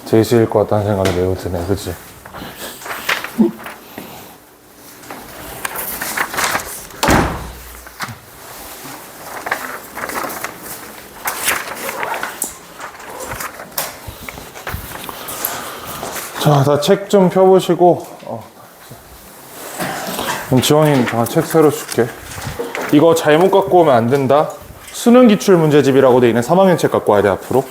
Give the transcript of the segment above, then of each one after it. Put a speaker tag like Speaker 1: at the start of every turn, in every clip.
Speaker 1: 제시일 것 같다는 생각이 매우 드네, 그치? 자, 다 책 좀 펴보시고, 그럼 지원이 잠깐 책 새로 줄게. 이거 잘못 갖고 오면 안 된다. 수능 기출 문제집이라고 돼 있는 3학년 책 갖고 와야 돼, 앞으로.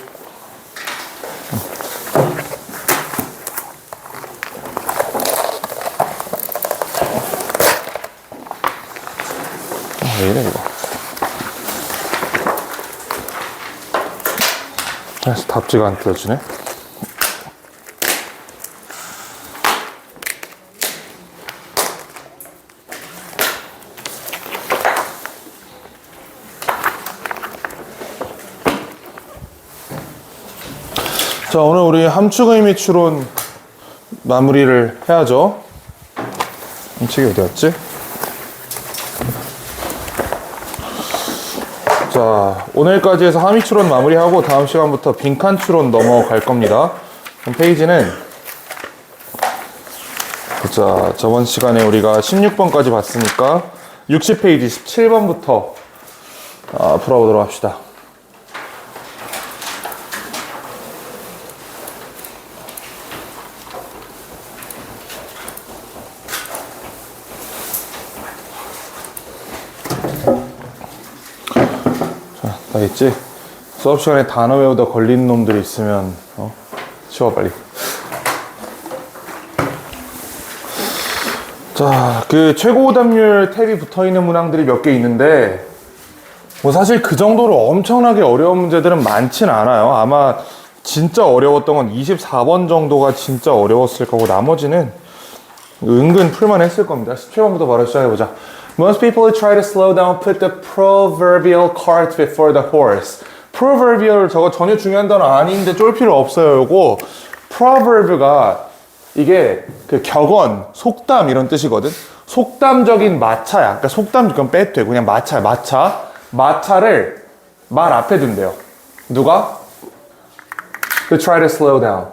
Speaker 1: 왜 이래, 이거. 그래서 답지가 안 뜯어지네. 자, 오늘 우리 함축 의미 추론 마무리를 해야죠. 함축이 어디 갔지? 자, 오늘까지 해서 함의 추론 마무리하고 다음 시간부터 빈칸 추론 넘어갈 겁니다. 그럼 페이지는, 자, 저번 시간에 우리가 16번까지 봤으니까 60페이지 17번부터 풀어보도록 합시다. 다 있지? 수업 시간에 단어 외우다 걸리는 놈들이 있으면 치워 빨리. 자, 그 최고 오답률 탭이 붙어있는 문항들이 몇 개 있는데 뭐 사실 그 정도로 엄청나게 어려운 문제들은 많진 않아요. 아마 진짜 어려웠던 건 24번 정도가 진짜 어려웠을 거고 나머지는 은근 풀만 했을 겁니다. 17번부터 바로 시작해보자. Most people try to slow down, put the proverbial cart before the horse. proverbial 저거 전혀 중요한 단어 아닌데 쫄 필요 없어요. 요거 proverb가 이게 그 격언, 속담 이런 뜻이거든. 속담적인 마차야. 그러니까 속담 그건 빼도 되고 그냥 마차를 말 앞에 둔대요. 누가? To try to slow down.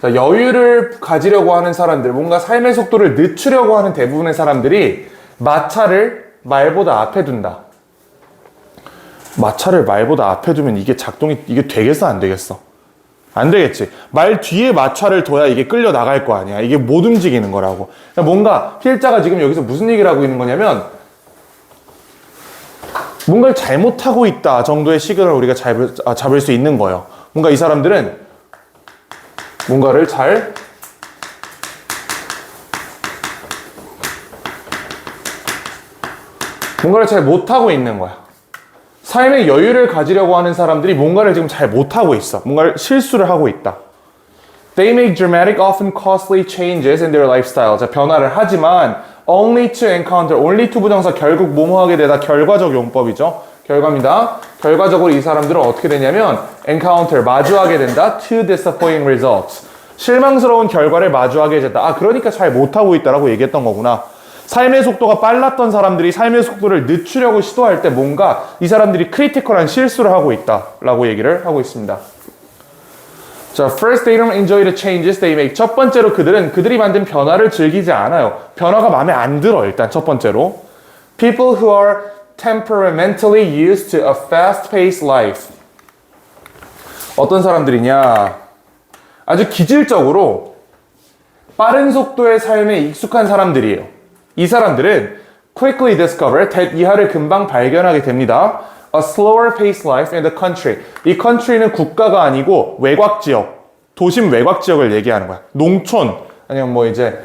Speaker 1: 자, 여유를 가지려고 하는 사람들, 뭔가 삶의 속도를 늦추려고 하는 대부분의 사람들이 마차를 말보다 앞에 둔다. 마차를 말보다 앞에 두면 이게 이게 되겠어, 안 되겠어? 안 되겠지. 말 뒤에 마차를 둬야 이게 끌려 나갈 거 아니야. 이게 못 움직이는 거라고. 그러니까 뭔가 필자가 지금 여기서 무슨 얘기를 하고 있는 거냐면 뭔가를 잘못하고 있다 정도의 시그널을 우리가 잡을 수 있는 거예요. 뭔가 이 사람들은 뭔가를 잘 못하고 있는 거야. 삶의 여유를 가지려고 하는 사람들이 뭔가를 지금 잘 못하고 있어. 뭔가를 실수를 하고 있다. They make dramatic, often costly changes in their lifestyle. 자, 변화를 하지만 only to encounter, only to 부정사 결국 뭐뭐하게 되다 결과적 용법이죠. 결과입니다. 결과적으로 이 사람들은 어떻게 되냐면 encounter, 마주하게 된다. to disappointing results. 실망스러운 결과를 마주하게 됐다. 그러니까 잘 못하고 있다라고 얘기했던 거구나. 삶의 속도가 빨랐던 사람들이 삶의 속도를 늦추려고 시도할 때 뭔가 이 사람들이 크리티컬한 실수를 하고 있다라고 얘기를 하고 있습니다. 자, first they don't enjoy the changes they make. 첫 번째로 그들이 만든 변화를 즐기지 않아요. 변화가 마음에 안 들어. 일단 첫 번째로 people who are temperamentally used to a fast-paced life. 어떤 사람들이냐? 아주 기질적으로 빠른 속도의 삶에 익숙한 사람들이에요. 이 사람들은 quickly discover, 이하를 금방 발견하게 됩니다. A slower paced life in the country. 이 country는 국가가 아니고 외곽 지역, 도심 외곽 지역을 얘기하는 거야. 농촌, 아니면 뭐 이제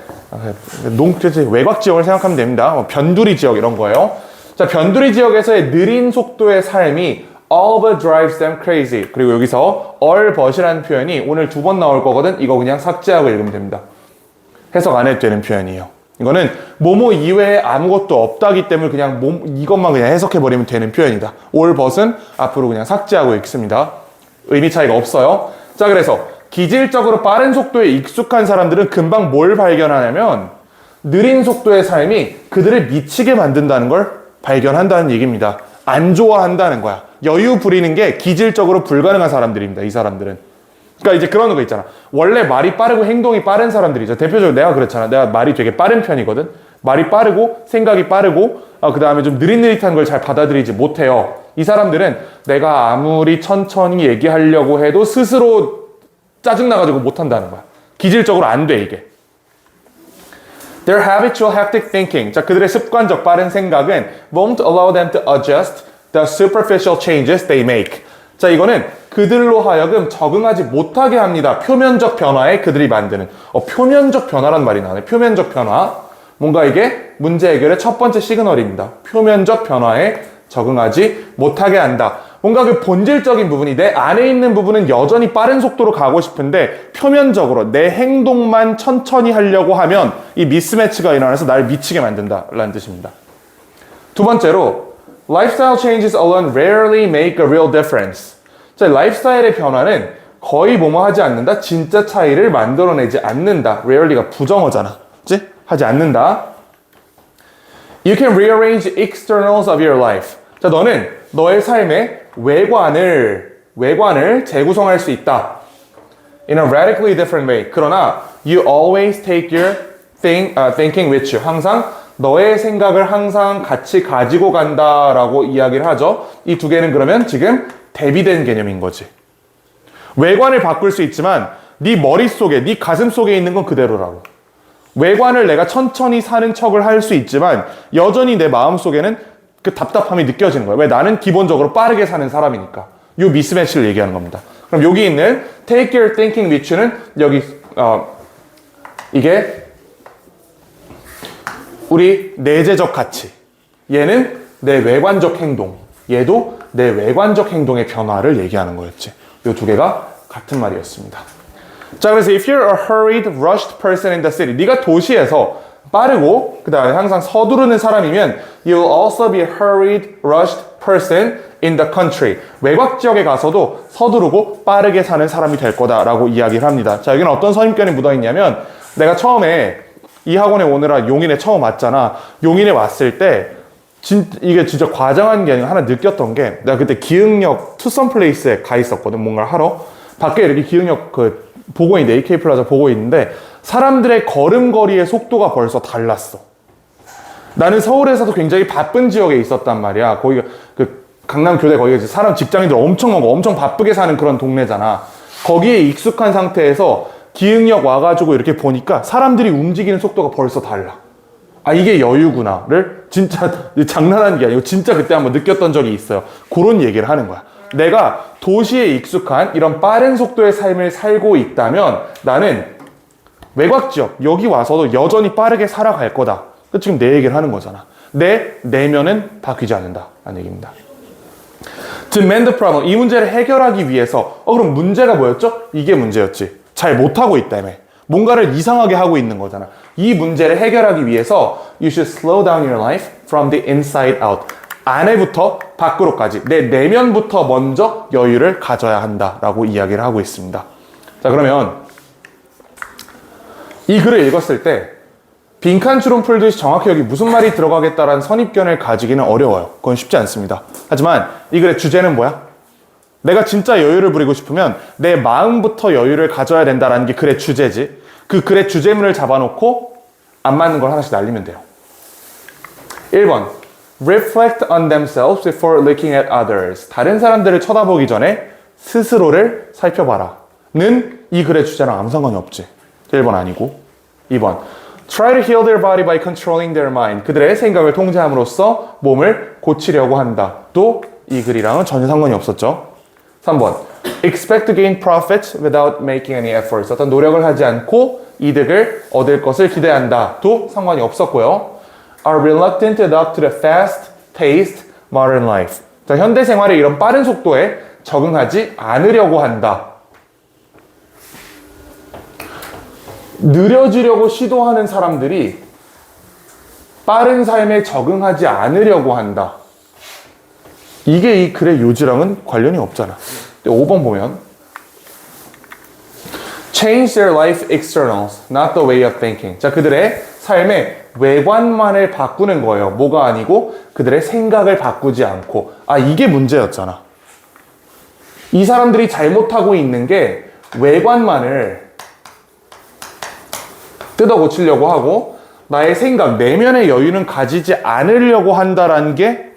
Speaker 1: 외곽 지역을 생각하면 됩니다. 변두리 지역 이런 거예요. 자, 변두리 지역에서의 느린 속도의 삶이 all but drives them crazy. 그리고 여기서 all but이라는 표현이 오늘 2번 나올 거거든. 이거 그냥 삭제하고 읽으면 됩니다. 해석 안 해도 되는 표현이에요. 이거는 뭐뭐 이외에 아무것도 없다기 때문에 그냥 이것만 그냥 해석해버리면 되는 표현이다. all but은 앞으로 그냥 삭제하고 읽습니다. 의미 차이가 없어요. 자, 그래서 기질적으로 빠른 속도에 익숙한 사람들은 금방 뭘 발견하냐면 느린 속도의 삶이 그들을 미치게 만든다는 걸 발견한다는 얘기입니다. 안 좋아한다는 거야. 여유 부리는 게 기질적으로 불가능한 사람들입니다. 이 사람들은. 그러니까 이제 그런 거 있잖아. 원래 말이 빠르고 행동이 빠른 사람들이죠. 대표적으로 내가 그렇잖아. 내가 말이 되게 빠른 편이거든. 말이 빠르고 생각이 빠르고 그 다음에 좀 느릿느릿한 걸 잘 받아들이지 못해요. 이 사람들은 내가 아무리 천천히 얘기하려고 해도 스스로 짜증나가지고 못한다는 거야. 기질적으로 안 돼, 이게. Their habitual hectic thinking. 자, 그들의 습관적 빠른 생각은 won't allow them to adjust the superficial changes they make. 자, 이거는 그들로 하여금 적응하지 못하게 합니다. 표면적 변화에 그들이 만드는. 표면적 변화란 말이 나네. 표면적 변화. 뭔가 이게 문제 해결의 첫 번째 시그널입니다. 표면적 변화에 적응하지 못하게 한다. 뭔가 그 본질적인 부분이 내 안에 있는 부분은 여전히 빠른 속도로 가고 싶은데 표면적으로 내 행동만 천천히 하려고 하면 이 미스매치가 일어나서 나를 미치게 만든다 라는 뜻입니다. 두 번째로 Lifestyle changes alone rarely make a real difference. 자, 라이프스타일의 변화는 거의 뭐뭐 하지 않는다. 진짜 차이를 만들어내지 않는다. rarely가 부정어잖아. 그치? 하지 않는다. You can rearrange externals of your life. 자, 너는 너의 삶의 외관을 재구성할 수 있다. In a radically different way. 그러나 you always take your thinking with you. 항상 너의 생각을 항상 같이 가지고 간다라고 이야기를 하죠. 이 두 개는 그러면 지금 대비된 개념인 거지. 외관을 바꿀 수 있지만 네 머릿속에, 네 가슴 속에 있는 건 그대로라고. 외관을 내가 천천히 사는 척을 할 수 있지만 여전히 내 마음속에는 그 답답함이 느껴지는 거예요. 왜? 나는 기본적으로 빠르게 사는 사람이니까. 요 미스매치를 얘기하는 겁니다. 그럼 여기 있는 take your thinking with you는 여기 이게 우리 내재적 가치. 얘는 내 외관적 행동. 얘도 내 외관적 행동의 변화를 얘기하는 거였지. 요 두 개가 같은 말이었습니다. 자, 그래서 if you're a hurried, rushed person in the city, 네가 도시에서 빠르고 그 다음에 항상 서두르는 사람이면 you'll also be a hurried, rushed person in the country. 외곽 지역에 가서도 서두르고 빠르게 사는 사람이 될 거다라고 이야기를 합니다. 자, 여기는 어떤 선입견이 묻어있냐면 내가 처음에 이 학원에 오느라 용인에 처음 왔잖아. 용인에 왔을 때 이게 진짜 과장한 게 아니라 하나 느꼈던 게 내가 그때 기흥역 투썸 플레이스에 가 있었거든. 뭔가를 하러. 밖에 이렇게 기흥역 보고 있는데 AK 플라자 보고 있는데 사람들의 걸음걸이의 속도가 벌써 달랐어. 나는 서울에서도 굉장히 바쁜 지역에 있었단 말이야. 거기가 강남교대 거기가 사람 직장인들 엄청 많고 엄청 바쁘게 사는 그런 동네잖아. 거기에 익숙한 상태에서 기흥역 와가지고 이렇게 보니까 사람들이 움직이는 속도가 벌써 달라. 아, 이게 여유구나를 진짜 장난하는 게 아니고 진짜 그때 한번 느꼈던 적이 있어요. 그런 얘기를 하는 거야. 내가 도시에 익숙한 이런 빠른 속도의 삶을 살고 있다면 나는 외곽 지역 여기 와서도 여전히 빠르게 살아갈 거다. 지금 내 얘기를 하는 거잖아. 내 내면은 바뀌지 않는다 라는 얘기입니다. To mend the problem, 이 문제를 해결하기 위해서 그럼 문제가 뭐였죠? 이게 문제였지. 잘 못하고 있다며. 뭔가를 이상하게 하고 있는 거잖아. 이 문제를 해결하기 위해서 you should slow down your life from the inside out. 안에부터 밖으로까지 내 내면부터 먼저 여유를 가져야 한다라고 이야기를 하고 있습니다. 자, 그러면 이 글을 읽었을 때 빈칸 주름 풀듯이 정확히 여기 무슨 말이 들어가겠다라는 선입견을 가지기는 어려워요. 그건 쉽지 않습니다. 하지만 이 글의 주제는 뭐야? 내가 진짜 여유를 부리고 싶으면 내 마음부터 여유를 가져야 된다라는 게 글의 주제지. 그 글의 주제문을 잡아놓고 안 맞는 걸 하나씩 날리면 돼요. 1번 Reflect on themselves before looking at others. 다른 사람들을 쳐다보기 전에 스스로를 살펴봐라 는 이 글의 주제랑 아무 상관이 없지. 1번 아니고 2번 Try to heal their body by controlling their mind. 그들의 생각을 통제함으로써 몸을 고치려고 한다. 또 이 글이랑은 전혀 상관이 없었죠. 3번 Expect to gain profits without making any efforts. 어떤 노력을 하지 않고 이득을 얻을 것을 기대한다. 도 상관이 없었고요. Are reluctant to adapt to the fast-paced modern life. 자, 현대 생활의 이런 빠른 속도에 적응하지 않으려고 한다. 느려지려고 시도하는 사람들이 빠른 삶에 적응하지 않으려고 한다. 이게 이 글의 요지랑은 관련이 없잖아. 5번 보면 Change their life externals, not the way of thinking. 자, 그들의 삶의 외관만을 바꾸는 거예요. 뭐가 아니고 그들의 생각을 바꾸지 않고. 아, 이게 문제였잖아. 이 사람들이 잘못하고 있는 게 외관만을 뜯어 고치려고 하고 나의 생각, 내면의 여유는 가지지 않으려고 한다라는 게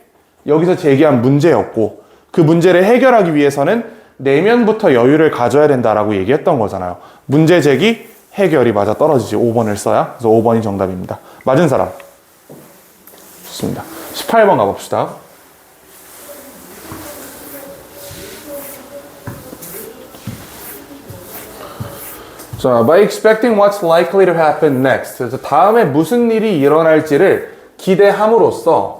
Speaker 1: 여기서 제기한 문제였고 그 문제를 해결하기 위해서는 내면부터 여유를 가져야 된다라고 얘기했던 거잖아요. 문제 제기, 해결이 맞아 떨어지지. 5번을 써야. 그래서 5번이 정답입니다. 맞은 사람. 좋습니다. 18번 가봅시다. 자, by expecting what's likely to happen next. 그래서 다음에 무슨 일이 일어날지를 기대함으로써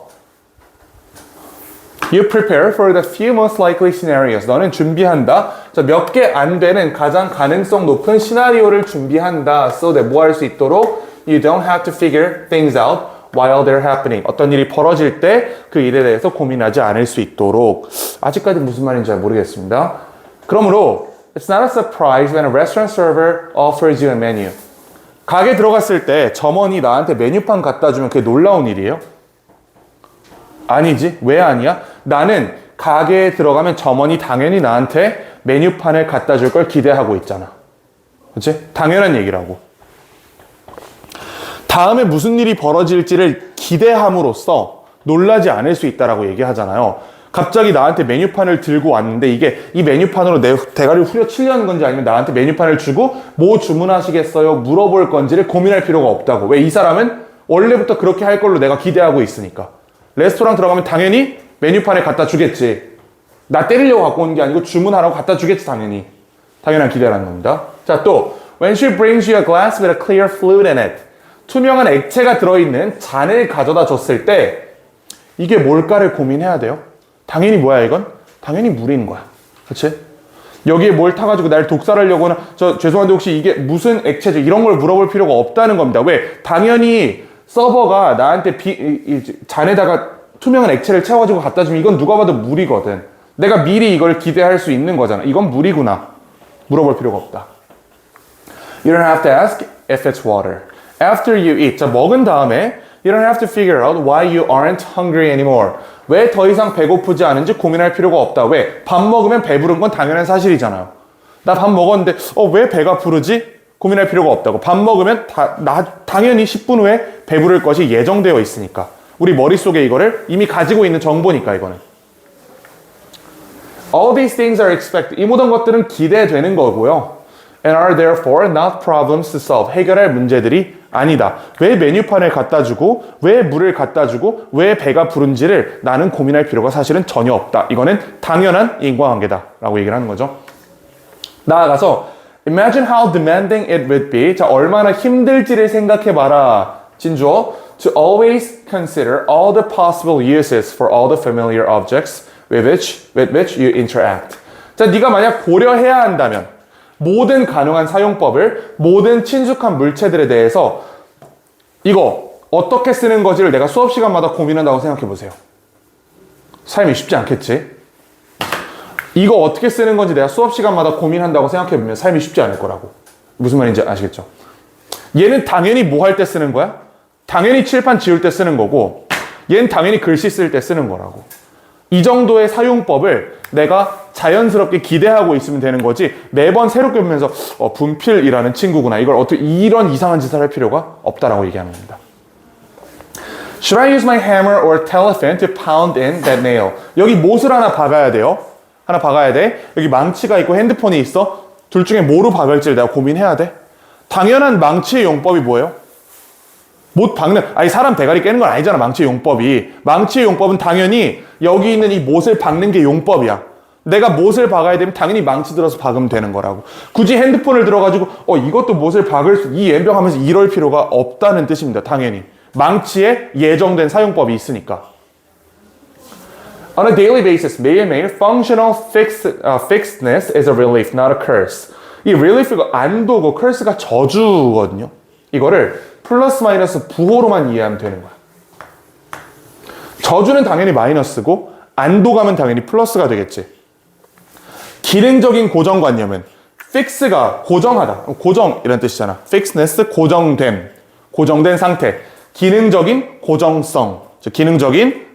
Speaker 1: You prepare for the few most likely scenarios. 너는 준비한다. 자, 몇 개 안 되는 가장 가능성 높은 시나리오를 준비한다. So that 뭐 할 수 있도록 You don't have to figure things out while they're happening. 어떤 일이 벌어질 때 그 일에 대해서 고민하지 않을 수 있도록. 아직까지 무슨 말인지 잘 모르겠습니다. 그러므로 It's not a surprise when a restaurant server offers you a menu. 가게 들어갔을 때 점원이 나한테 메뉴판 갖다 주면 그게 놀라운 일이에요? 아니지. 왜 아니야? 나는 가게에 들어가면 점원이 당연히 나한테 메뉴판을 갖다 줄 걸 기대하고 있잖아. 그렇지? 당연한 얘기라고. 다음에 무슨 일이 벌어질지를 기대함으로써 놀라지 않을 수 있다라고 얘기하잖아요. 갑자기 나한테 메뉴판을 들고 왔는데 이게 이 메뉴판으로 내 대가리를 후려치려는 건지 아니면 나한테 메뉴판을 주고 뭐 주문하시겠어요? 물어볼 건지를 고민할 필요가 없다고. 왜? 이 사람은 원래부터 그렇게 할 걸로 내가 기대하고 있으니까. 레스토랑 들어가면 당연히 메뉴판에 갖다 주겠지. 나 때리려고 갖고 온 게 아니고 주문하라고 갖다 주겠지 당연히. 당연한 기대라는 겁니다. 자, 또 When she brings you a glass with a clear fluid in it. 투명한 액체가 들어있는 잔을 가져다 줬을 때 이게 뭘까를 고민해야 돼요. 당연히 뭐야 이건? 당연히 물인 거야. 그렇지? 여기에 뭘 타가지고 날 독살하려고는 죄송한데 혹시 이게 무슨 액체죠? 이런 걸 물어볼 필요가 없다는 겁니다. 왜? 당연히 서버가 나한테 잔에다가 투명한 액체를 채워가지고 갖다 주면 이건 누가 봐도 물이거든. 내가 미리 이걸 기대할 수 있는 거잖아. 이건 물이구나. 물어볼 필요가 없다. You don't have to ask if it's water. After you eat. 자, 먹은 다음에 You don't have to figure out why you aren't hungry anymore. 왜 더 이상 배고프지 않은지 고민할 필요가 없다. 왜? 밥 먹으면 배부른 건 당연한 사실이잖아요. 나 밥 먹었는데 왜 배가 부르지? 고민할 필요가 없다고. 밥 먹으면 당연히 10분 후에 배부를 것이 예정되어 있으니까. 우리 머릿속에 이거를 이미 가지고 있는 정보니까 이거는. All these things are expected. 이 모든 것들은 기대되는 거고요. And are therefore not problems to solve. 해결할 문제들이 아니다. 왜 메뉴판을 갖다 주고 왜 물을 갖다 주고 왜 배가 부른지를 나는 고민할 필요가 사실은 전혀 없다. 이거는 당연한 인과관계다 라고 얘기를 하는 거죠. 나아가서 Imagine how demanding it would be. 자, 얼마나 힘들지를 생각해봐라. 진주어 To always consider all the possible uses for all the familiar objects with which you interact. 자, 네가 만약 고려해야 한다면 모든 가능한 사용법을 모든 친숙한 물체들에 대해서 이거 어떻게 쓰는 거지를 내가 수업 시간마다 고민한다고 생각해 보세요. 삶이 쉽지 않겠지? 이거 어떻게 쓰는 건지 내가 수업 시간마다 고민한다고 생각해 보면 삶이 쉽지 않을 거라고. 무슨 말인지 아시겠죠? 얘는 당연히 뭐 할 때 쓰는 거야? 당연히 칠판 지울 때 쓰는 거고 얘는 당연히 글씨 쓸 때 쓰는 거라고. 이 정도의 사용법을 내가 자연스럽게 기대하고 있으면 되는 거지 매번 새롭게 보면서 분필이라는 친구구나. 이걸 어떻게 이런 이상한 짓을 할 필요가 없다라고 얘기하는 겁니다. Should I use my hammer or telephone to pound in that nail? 여기 못을 하나 박아야 돼요. 하나 박아야 돼. 여기 망치가 있고 핸드폰이 있어. 둘 중에 뭐로 박을지를 내가 고민해야 돼. 당연한 망치의 용법이 뭐예요? 못 박는, 아니 사람 대가리 깨는 건 아니잖아. 망치의 용법이. 망치의 용법은 당연히 여기 있는 이 못을 박는 게 용법이야. 내가 못을 박아야 되면 당연히 망치 들어서 박으면 되는 거라고. 굳이 핸드폰을 들어가지고 이것도 못을 박을 수, 이 연병하면서 이럴 필요가 없다는 뜻입니다. 당연히. 망치에 예정된 사용법이 있으니까. On a daily basis, 매일매일 functional fixedness is a relief, not a curse. 이 relief가 안도고 curse가 저주거든요. 이거를 플러스 마이너스 부호로만 이해하면 되는 거야. 저주는 당연히 마이너스고 안도감은 당연히 플러스가 되겠지. 기능적인 고정관념은 fix가 고정하다. 고정 이런 뜻이잖아. fixedness 고정된 상태. 기능적인 고정성, 즉 기능적인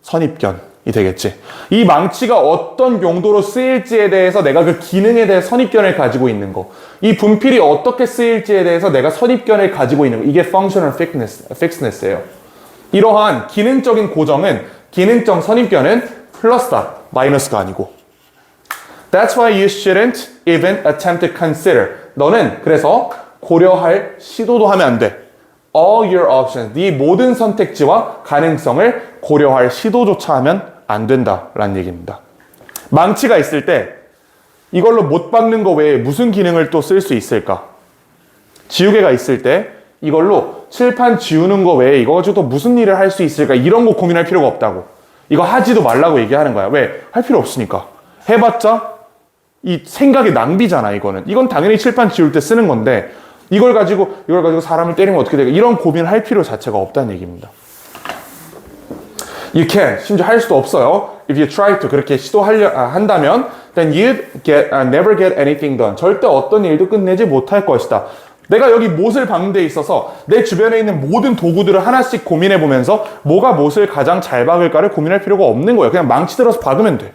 Speaker 1: 선입견 되겠지. 이 망치가 어떤 용도로 쓰일지에 대해서 내가 그 기능에 대해 선입견을 가지고 있는 거. 이 분필이 어떻게 쓰일지에 대해서 내가 선입견을 가지고 있는 거. 이게 functional fixedness예요. 이러한 기능적인 고정은, 기능적 선입견은 플러스다. 마이너스가 아니고. That's why you shouldn't even attempt to consider. 너는 그래서 고려할 시도도 하면 안 돼. All your options. 네 모든 선택지와 가능성을 고려할 시도조차 하면 안 된다라는 얘기입니다. 망치가 있을 때 이걸로 못 박는 거 외에 무슨 기능을 또 쓸 수 있을까? 지우개가 있을 때 이걸로 칠판 지우는 거 외에 이거 가지고 또 무슨 일을 할 수 있을까? 이런 거 고민할 필요가 없다고. 이거 하지도 말라고 얘기하는 거야. 왜? 할 필요 없으니까. 해봤자 이 생각의 낭비잖아, 이거는. 이건 당연히 칠판 지울 때 쓰는 건데 이걸 가지고 사람을 때리면 어떻게 될까? 이런 고민을 할 필요 자체가 없다는 얘기입니다. You can. 심지어 할 수도 없어요. If you try to. 그렇게 한다면 then you'd never get anything done. 절대 어떤 일도 끝내지 못할 것이다. 내가 여기 못을 박는 데 있어서 내 주변에 있는 모든 도구들을 하나씩 고민해 보면서 뭐가 못을 가장 잘 박을까를 고민할 필요가 없는 거예요. 그냥 망치 들어서 박으면 돼.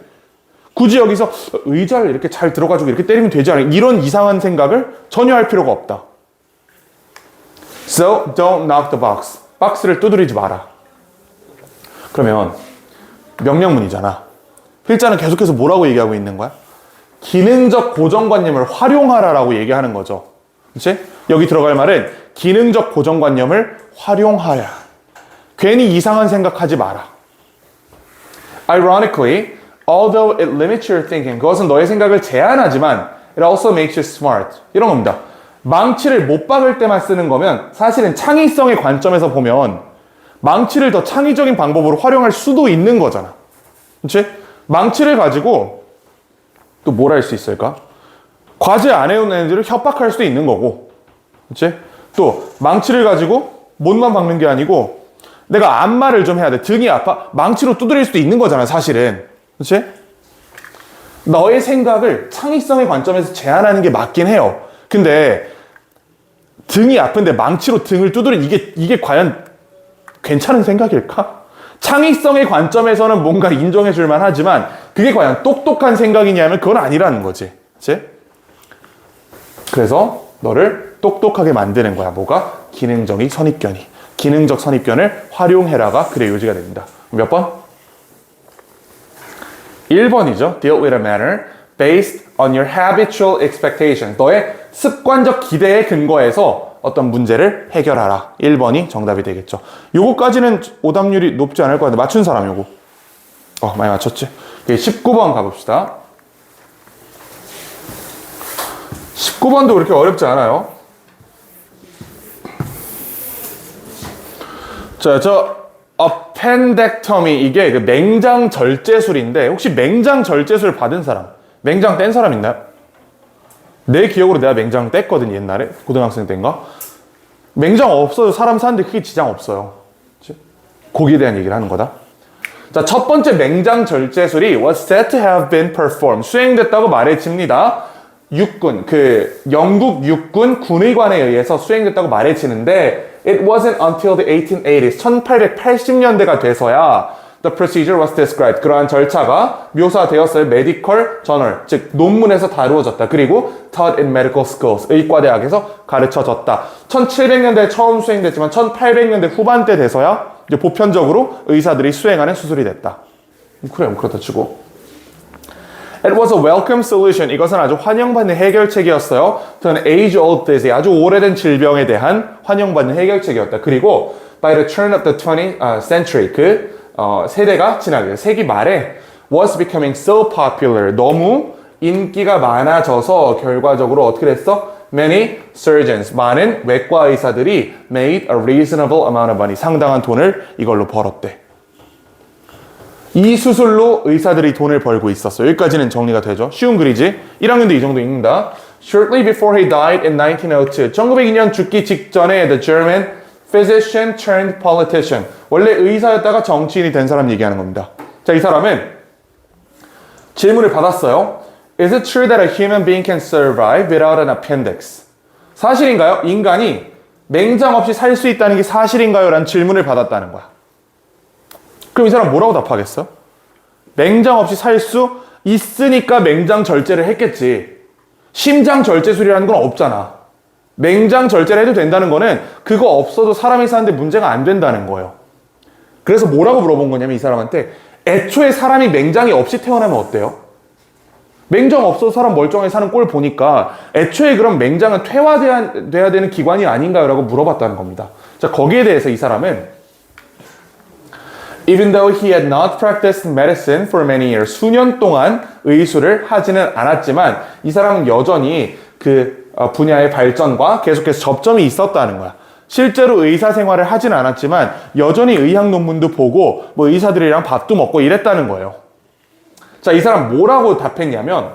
Speaker 1: 굳이 여기서 의자를 이렇게 잘 들어가지고 이렇게 때리면 되지 않아요? 이런 이상한 생각을 전혀 할 필요가 없다. So don't knock the box. 박스를 두드리지 마라. 그러면 명령문이잖아. 필자는 계속해서 뭐라고 얘기하고 있는 거야? 기능적 고정관념을 활용하라라고 얘기하는 거죠. 그렇지? 여기 들어갈 말은 기능적 고정관념을 활용하라. 괜히 이상한 생각하지 마라. Ironically, although it limits your thinking, 그것은 너의 생각을 제한하지만 it also makes you smart. 이런 겁니다. 망치를 못 박을 때만 쓰는 거면 사실은 창의성의 관점에서 보면 망치를 더 창의적인 방법으로 활용할 수도 있는 거잖아. 그렇지? 망치를 가지고 또 뭘 할 수 있을까? 과제 안 해온 애들을 협박할 수도 있는 거고. 그렇지? 또 망치를 가지고 못만 박는 게 아니고 내가 안마를 좀 해야 돼. 등이 아파. 망치로 두드릴 수도 있는 거잖아, 사실은. 그렇지? 너의 생각을 창의성의 관점에서 제한하는 게 맞긴 해요. 근데 등이 아픈데 망치로 등을 두드리는 이게 과연 괜찮은 생각일까? 창의성의 관점에서는 뭔가 인정해 줄만 하지만 그게 과연 똑똑한 생각이냐면 그건 아니라는 거지. 그치? 그래서 너를 똑똑하게 만드는 거야. 뭐가? 기능적인 선입견이. 기능적 선입견을 활용해라가 글의 요지가 됩니다. 몇 번? 1번이죠. Deal with a matter based on your habitual expectations. 너의 습관적 기대에 근거해서 어떤 문제를 해결하라. 1번이 정답이 되겠죠. 요거까지는 오답률이 높지 않을 것 같은데 맞춘 사람 요거. 많이 맞췄지? 19번 가봅시다. 19번도 그렇게 어렵지 않아요. 자, appendectomy 이게 그 맹장 절제술인데 혹시 맹장 절제술 받은 사람, 맹장 뗀 사람 있나요? 내 기억으로 내가 맹장 뗐거든 옛날에 고등학생 때인가. 맹장 없어도 사람 사는데 크게 지장 없어요. 그치? 거기에 대한 얘기를 하는 거다. 자, 첫 번째 맹장 절제술이 was said to have been performed. 수행됐다고 말해집니다. 육군, 영국 육군 군의관에 의해서 수행됐다고 말해지는데 it wasn't until the 1880s, 1880년대가 돼서야 the procedure was described. 그러한 절차가 묘사되었어요. medical journal, 즉 논문에서 다루어졌다. 그리고 taught in medical schools, 의과대학에서 가르쳐졌다. 1700년대에 처음 수행됐지만 1800년대 후반때 돼서야 이제 보편적으로 의사들이 수행하는 수술이 됐다. 그래, 그렇다 치고. It was a welcome solution. 이것은 아주 환영받는 해결책이었어요. to an age-old disease. 아주 오래된 질병에 대한 환영받는 해결책이었다. 그리고 by the turn of the 20th century, 세대가 지나게 세기 말에 was becoming so popular. 너무 인기가 많아져서 결과적으로 어떻게 됐어? Many surgeons, 많은 외과 의사들이 made a reasonable amount of money. 상당한 돈을 이걸로 벌었대. 이 수술로 의사들이 돈을 벌고 있었어요. 여기까지는 정리가 되죠. 쉬운 글이지. 1학년도 이 정도 읽는다. Shortly before he died in 1902, 1902년 죽기 직전에 the German physician turned politician. 원래 의사였다가 정치인이 된 사람 얘기하는 겁니다. 자, 이 사람은 질문을 받았어요. Is it true that a human being can survive without an appendix? 사실인가요? 인간이 맹장 없이 살 수 있다는 게 사실인가요? 라는 질문을 받았다는 거야. 그럼 이 사람 뭐라고 답하겠어? 맹장 없이 살 수 있으니까 맹장 절제를 했겠지. 심장 절제술이라는 건 없잖아. 맹장 절제를 해도 된다는 거는 그거 없어도 사람이 사는데 문제가 안 된다는 거예요. 그래서 뭐라고 물어본 거냐면 이 사람한테 애초에 사람이 맹장이 없이 태어나면 어때요? 맹장 없어도 사람 멀쩡하게 사는 꼴 보니까 애초에 그럼 맹장은 퇴화돼야 되는 기관이 아닌가요? 라고 물어봤다는 겁니다. 자, 거기에 대해서 이 사람은 Even though he had not practiced medicine for many years, 수년 동안 의술을 하지는 않았지만 이 사람은 여전히 그 분야의 발전과 계속해서 접점이 있었다는 거야. 실제로 의사 생활을 하지는 않았지만 여전히 의학 논문도 보고 뭐 의사들이랑 밥도 먹고 이랬다는 거예요. 자, 이 사람 뭐라고 답했냐면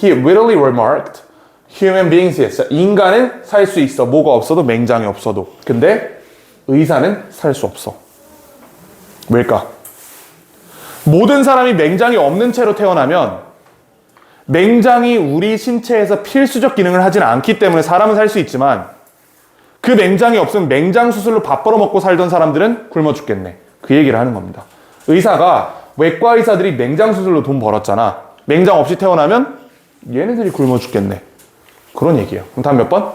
Speaker 1: He wittily remarked, human beings, yes. 인간은 살 수 있어. 뭐가 없어도 맹장이 없어도. 근데 의사는 살 수 없어. 왜일까? 모든 사람이 맹장이 없는 채로 태어나면 맹장이 우리 신체에서 필수적 기능을 하지는 않기 때문에 사람은 살 수 있지만 그 맹장이 없으면 맹장 수술로 밥 벌어먹고 살던 사람들은 굶어 죽겠네. 그 얘기를 하는 겁니다. 의사가 외과 의사들이 맹장 수술로 돈 벌었잖아. 맹장 없이 태어나면 얘네들이 굶어 죽겠네. 그런 얘기예요. 그럼 다음 몇 번?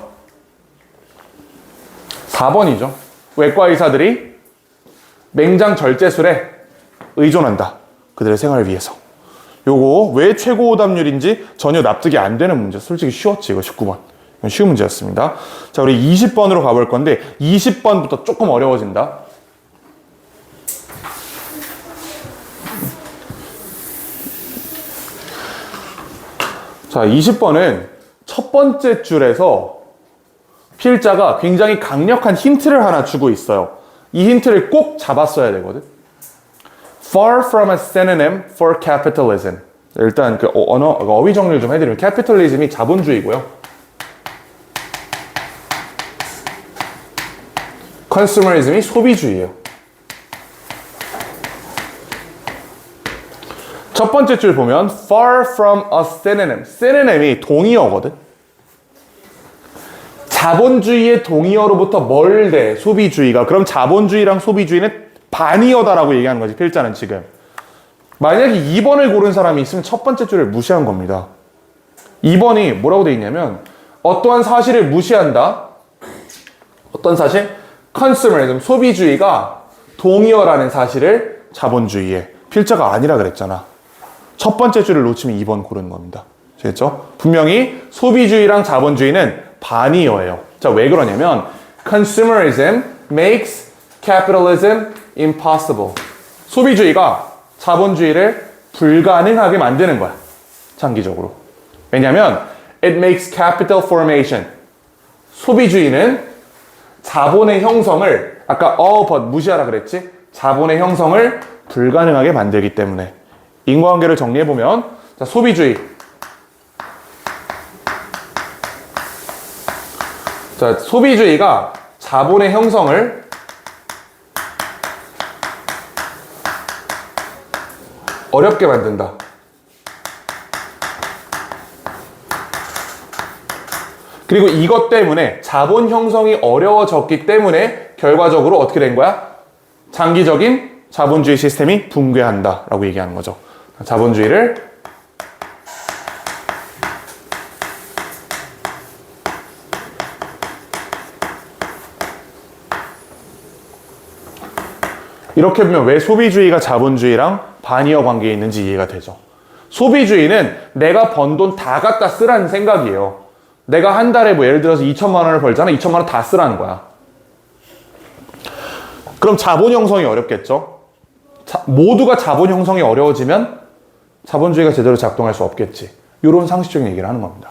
Speaker 1: 4번이죠. 외과 의사들이 맹장 절제술에 의존한다. 그들의 생활을 위해서. 요거 왜 최고 오답률인지 전혀 납득이 안 되는 문제. 솔직히 쉬웠지, 이거 19번. 이건 쉬운 문제였습니다. 자, 우리 20번으로 가볼 건데 20번부터 조금 어려워진다. 자, 20번은 첫 번째 줄에서 필자가 굉장히 강력한 힌트를 하나 주고 있어요. 이 힌트를 꼭 잡았어야 되거든. Far from a synonym for capitalism. 일단 그 어휘 정리를 좀 해드리면 capitalism이 자본주의고요. consumerism이 소비주의예요. 첫 번째 줄 보면 far from a synonym. synonym이 동의어거든. 자본주의의 동의어로부터 멀대, 소비주의가. 그럼 자본주의랑 소비주의는 반의어다라고 얘기하는 거지, 필자는 지금. 만약에 2번을 고른 사람이 있으면 첫 번째 줄을 무시한 겁니다. 2번이 뭐라고 돼 있냐면 어떠한 사실을 무시한다. 어떤 사실? consumerism, 소비주의가 동의어라는 사실을 자본주의에. 필자가 아니라 그랬잖아. 첫 번째 줄을 놓치면 2번 고르는 겁니다. 아시겠죠? 분명히 소비주의랑 자본주의는 반의어예요. 자, 왜 그러냐면 consumerism makes capitalism impossible. 소비주의가 자본주의를 불가능하게 만드는 거야. 장기적으로. 왜냐면 it makes capital formation. 소비주의는 자본의 형성을 아까 but 무시하라 그랬지? 자본의 형성을 불가능하게 만들기 때문에. 인과관계를 정리해보면 자, 소비주의. 자, 소비주의가 자본의 형성을 어렵게 만든다. 그리고 이것 때문에 자본 형성이 어려워졌기 때문에 결과적으로 어떻게 된 거야? 장기적인 자본주의 시스템이 붕괴한다 라고 얘기하는 거죠. 자본주의를 이렇게 보면 왜 소비주의가 자본주의랑 반의어 관계에 있는지 이해가 되죠. 소비주의는 내가 번 돈 다 갖다 쓰라는 생각이에요. 내가 한 달에 뭐 예를 들어서 2천만 원을 벌잖아. 2천만 원 다 쓰라는 거야. 그럼 자본 형성이 어렵겠죠. 모두가 자본 형성이 어려워지면 자본주의가 제대로 작동할 수 없겠지. 이런 상식적인 얘기를 하는 겁니다.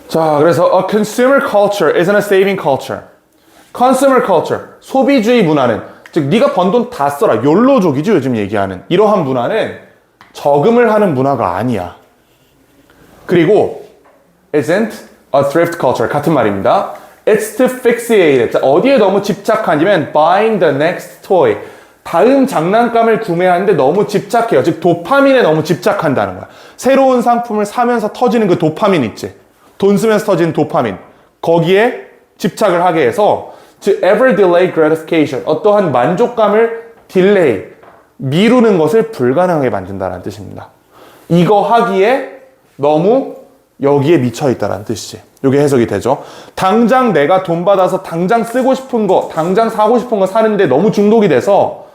Speaker 1: 자, 그래서 a consumer culture isn't a saving culture. consumer culture, 소비주의 문화는 즉 네가 번 돈 다 써라. 욜로족이죠, 요즘 얘기하는. 이러한 문화는 저금을 하는 문화가 아니야. 그리고 isn't a thrift culture. 같은 말입니다. It's to fixate it. 어디에 너무 집착하냐면 buying the next toy. 다음 장난감을 구매하는데 너무 집착해요. 즉 도파민에 너무 집착한다는 거야. 새로운 상품을 사면서 터지는 그 도파민 있지. 돈 쓰면서 터지는 도파민. 거기에 집착을 하게 해서 to ever delay gratification. 어떠한 만족감을 딜레이, 미루는 것을 불가능하게 만든다는 뜻입니다. 이거 하기에 너무 여기에 미쳐있다는 뜻이지. 이게 해석이 되죠. 당장 내가 돈 받아서 당장 쓰고 싶은 거, 당장 사고 싶은 거 사는데 너무 중독이 돼서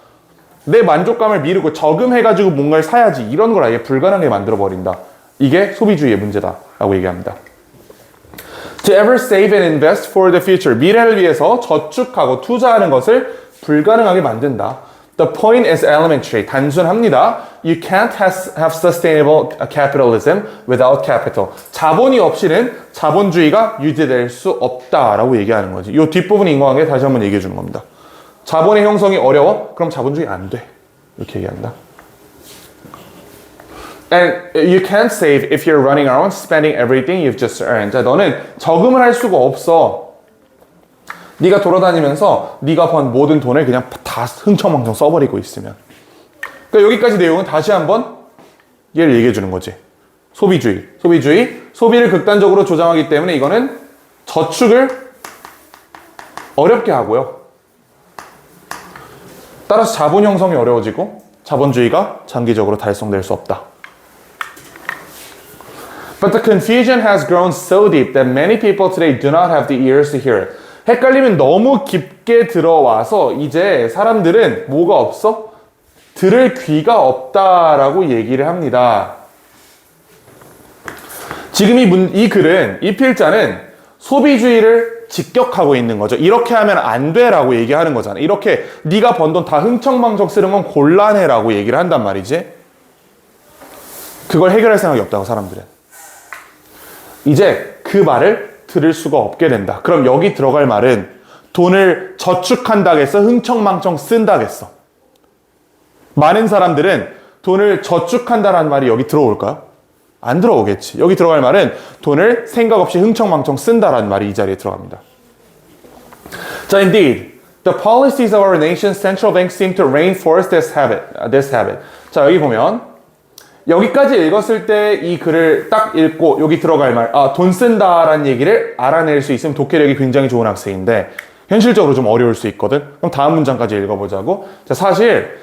Speaker 1: 내 만족감을 미루고 저금해가지고 뭔가를 사야지, 이런 걸 아예 불가능하게 만들어버린다. 이게 소비주의의 문제다라고 얘기합니다. To ever save and invest for the future. 미래를 위해서 저축하고 투자하는 것을 불가능하게 만든다. The point is elementary. 단순합니다. You can't have sustainable capitalism without capital. 자본이 없이는 자본주의가 유지될 수 없다라고 얘기하는 거지. 이 뒷부분 인과관계 다시 한번 얘기해 주는 겁니다. 자본의 형성이 어려워? 그럼 자본주의 안 돼. 이렇게 얘기한다. And you can't save if you're running around spending everything you've just earned. 자, 너는 저금을 할 수가 없어. 네가 돌아다니면서 네가 번 모든 돈을 그냥 다 흥청망청 써버리고 있으면. 그러니까 여기까지 내용은 다시 한번 얘를 얘기해 주는 거지. 소비주의. 소비를 극단적으로 조장하기 때문에 이거는 저축을 어렵게 하고요. 따라서 자본 형성이 어려워지고 자본주의가 장기적으로 달성될 수 없다. But the confusion has grown so deep that many people today do not have the ears to hear it. 헷갈림은 너무 깊게 들어와서 이제 사람들은 뭐가 없어? 들을 귀가 없다라고 얘기를 합니다. 지금 이 글은, 이 필자는 소비주의를 직격하고 있는 거죠. 이렇게 하면 안 돼라고 얘기하는 거잖아. 이렇게 네가 번 돈 다 흥청망청 쓰는 건 곤란해라고 얘기를 한단 말이지. 그걸 해결할 생각이 없다고, 사람들은. 이제 그 말을 들을 수가 없게 된다. 그럼 여기 들어갈 말은 돈을 저축한다겠어? 흥청망청 쓴다겠어? 많은 사람들은 돈을 저축한다라는 말이 여기 들어올까요? 안 들어오겠지. 여기 들어갈 말은 돈을 생각 없이 흥청망청 쓴다라는 말이 이 자리에 들어갑니다. 자, indeed, the policies of our nation's central banks seem to reinforce this habit. 자, 여기 보면 여기까지 읽었을 때 이 글을 딱 읽고 여기 들어갈 말, 돈 쓴다라는 얘기를 알아낼 수 있으면 독해력이 굉장히 좋은 학생인데 현실적으로 좀 어려울 수 있거든. 그럼 다음 문장까지 읽어보자고. 자, 사실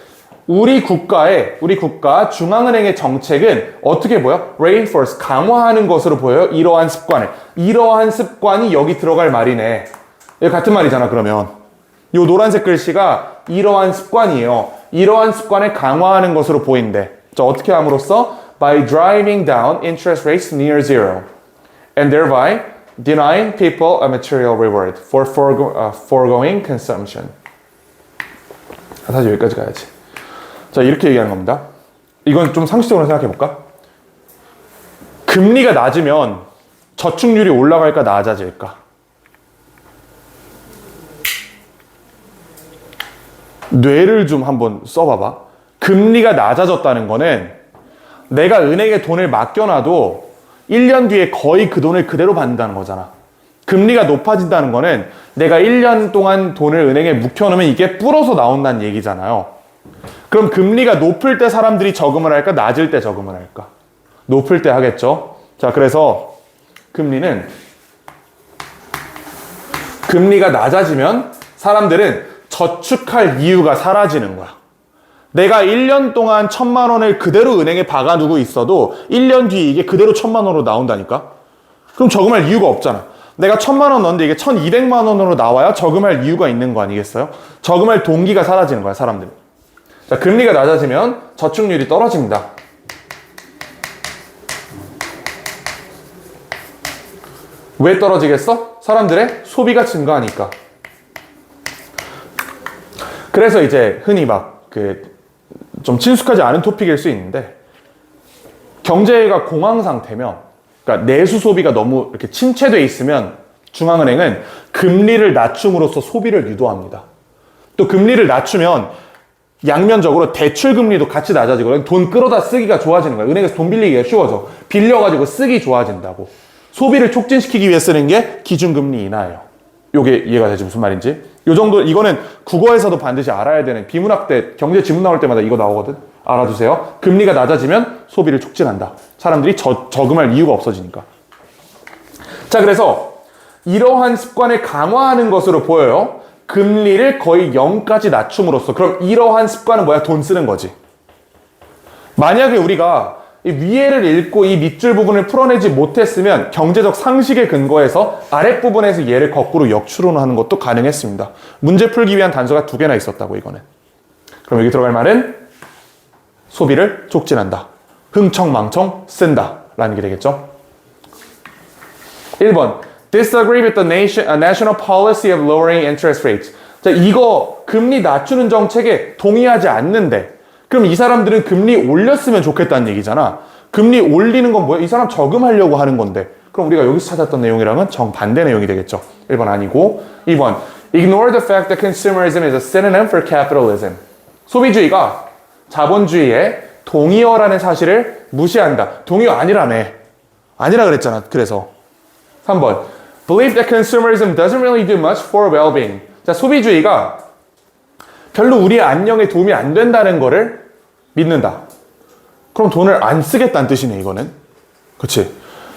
Speaker 1: 우리 국가 중앙은행의 정책은 어떻게 보여? reinforce, 강화하는 것으로 보여요. 이러한 습관이 여기 들어갈 말이네. 여기 같은 말이잖아. 그러면 이 노란색 글씨가 이러한 습관이에요. 이러한 습관을 강화하는 것으로 보인대. 자, 어떻게 함으로써? By driving down interest rates near zero and thereby denying people a material reward for foregoing consumption. 사실 여기까지 가야지. 자, 이렇게 얘기하는 겁니다. 이건 좀 상식적으로 생각해 볼까? 금리가 낮으면 저축률이 올라갈까 낮아질까? 뇌를 좀 한번 써봐봐. 금리가 낮아졌다는 거는 내가 은행에 돈을 맡겨놔도 1년 뒤에 거의 그 돈을 그대로 받는다는 거잖아. 금리가 높아진다는 거는 내가 1년 동안 돈을 은행에 묵혀놓으면 이게 불어서 나온다는 얘기잖아요. 그럼 금리가 높을 때 사람들이 저금을 할까? 낮을 때 저금을 할까? 높을 때 하겠죠. 자, 그래서 금리가 낮아지면 사람들은 저축할 이유가 사라지는 거야. 내가 1년 동안 1,000만 원을 그대로 은행에 박아두고 있어도 1년 뒤에 이게 그대로 1,000만 원으로 나온다니까? 그럼 저금할 이유가 없잖아. 내가 1,000만 원 넣었는데 이게 1,200만 원으로 나와야 저금할 이유가 있는 거 아니겠어요? 저금할 동기가 사라지는 거야, 사람들은. 자, 금리가 낮아지면 저축률이 떨어집니다. 왜 떨어지겠어? 사람들의 소비가 증가하니까. 그래서 이제 흔히 좀 친숙하지 않은 토픽일 수 있는데 경제가 공황 상태면, 그러니까 내수 소비가 너무 이렇게 침체돼 있으면 중앙은행은 금리를 낮춤으로써 소비를 유도합니다. 또 금리를 낮추면 양면적으로 대출 금리도 같이 낮아지고 돈 끌어다 쓰기가 좋아지는 거예요. 은행에서 돈 빌리기가 쉬워져. 빌려가지고 쓰기 좋아진다고. 소비를 촉진시키기 위해 쓰는 게 기준금리 인하예요. 요게 이해가 되지 무슨 말인지? 요 정도, 이거는 국어에서도 반드시 알아야 되는, 비문학 때 경제 지문 나올 때마다 이거 나오거든. 알아두세요. 금리가 낮아지면 소비를 촉진한다. 사람들이 저금할 이유가 없어지니까. 자, 그래서 이러한 습관을 강화하는 것으로 보여요. 금리를 거의 0까지 낮춤으로써 그럼 이러한 습관은 뭐야? 돈 쓰는 거지. 만약에 우리가 이 위에를 읽고 이 밑줄 부분을 풀어내지 못했으면 경제적 상식에 근거해서 아랫부분에서 얘를 거꾸로 역추론하는 것도 가능했습니다. 문제 풀기 위한 단서가 2개나 있었다고 이거는. 그럼 여기 들어갈 말은 소비를 촉진한다. 흥청망청 쓴다 라는 게 되겠죠. 1번 Disagree with the national policy of lowering interest rates. 자, 이거 금리 낮추는 정책에 동의하지 않는데 그럼 이 사람들은 금리 올렸으면 좋겠다는 얘기잖아. 금리 올리는 건 뭐야? 이 사람 저금하려고 하는 건데. 그럼 우리가 여기서 찾았던 내용이랑은 정반대 내용이 되겠죠. 1번 아니고 2번 Ignore the fact that consumerism is a synonym for capitalism. 소비주의가 자본주의의 동의어라는 사실을 무시한다. 동의어 아니라며. 아니라 그랬잖아. 그래서 3번 Believe that consumerism doesn't really do much for well-being. 자, 소비주의가 별로 우리의 안녕에 도움이 안 된다는 거를 믿는다. 그럼 돈을 안 쓰겠다는 뜻이네, 이거는. 그치?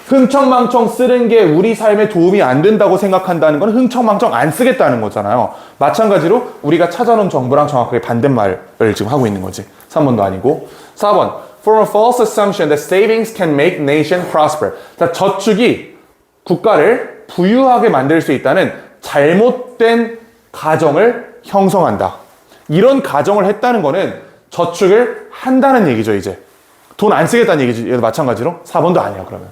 Speaker 1: 흥청망청 쓰는 게 우리 삶에 도움이 안 된다고 생각한다는 건 흥청망청 안 쓰겠다는 거잖아요. 마찬가지로 우리가 찾아놓은 정보랑 정확하게 반대말을 지금 하고 있는 거지. 3번도 아니고. 4번. From a false assumption that savings can make nation prosper. 자, 저축이 국가를 부유하게 만들 수 있다는 잘못된 가정을 형성한다. 이런 가정을 했다는 거는 저축을 한다는 얘기죠, 이제. 돈 안 쓰겠다는 얘기죠. 얘도 마찬가지로. 4번도 아니에요, 그러면.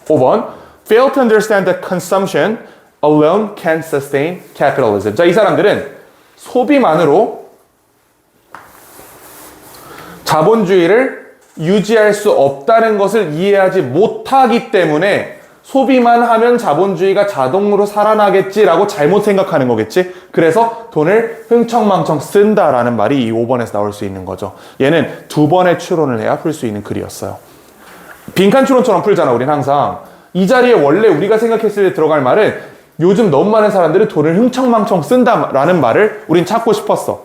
Speaker 1: 5번. Fail to understand that consumption alone can sustain capitalism. 자, 이 사람들은 소비만으로 자본주의를 유지할 수 없다는 것을 이해하지 못하기 때문에 소비만 하면 자본주의가 자동으로 살아나겠지라고 잘못 생각하는 거겠지. 그래서 돈을 흥청망청 쓴다라는 말이 이 5번에서 나올 수 있는 거죠. 얘는 2번의 추론을 해야 풀 수 있는 글이었어요. 빈칸 추론처럼 풀잖아, 우린 항상. 이 자리에 원래 우리가 생각했을 때 들어갈 말은 요즘 너무 많은 사람들은 돈을 흥청망청 쓴다라는 말을 우린 찾고 싶었어.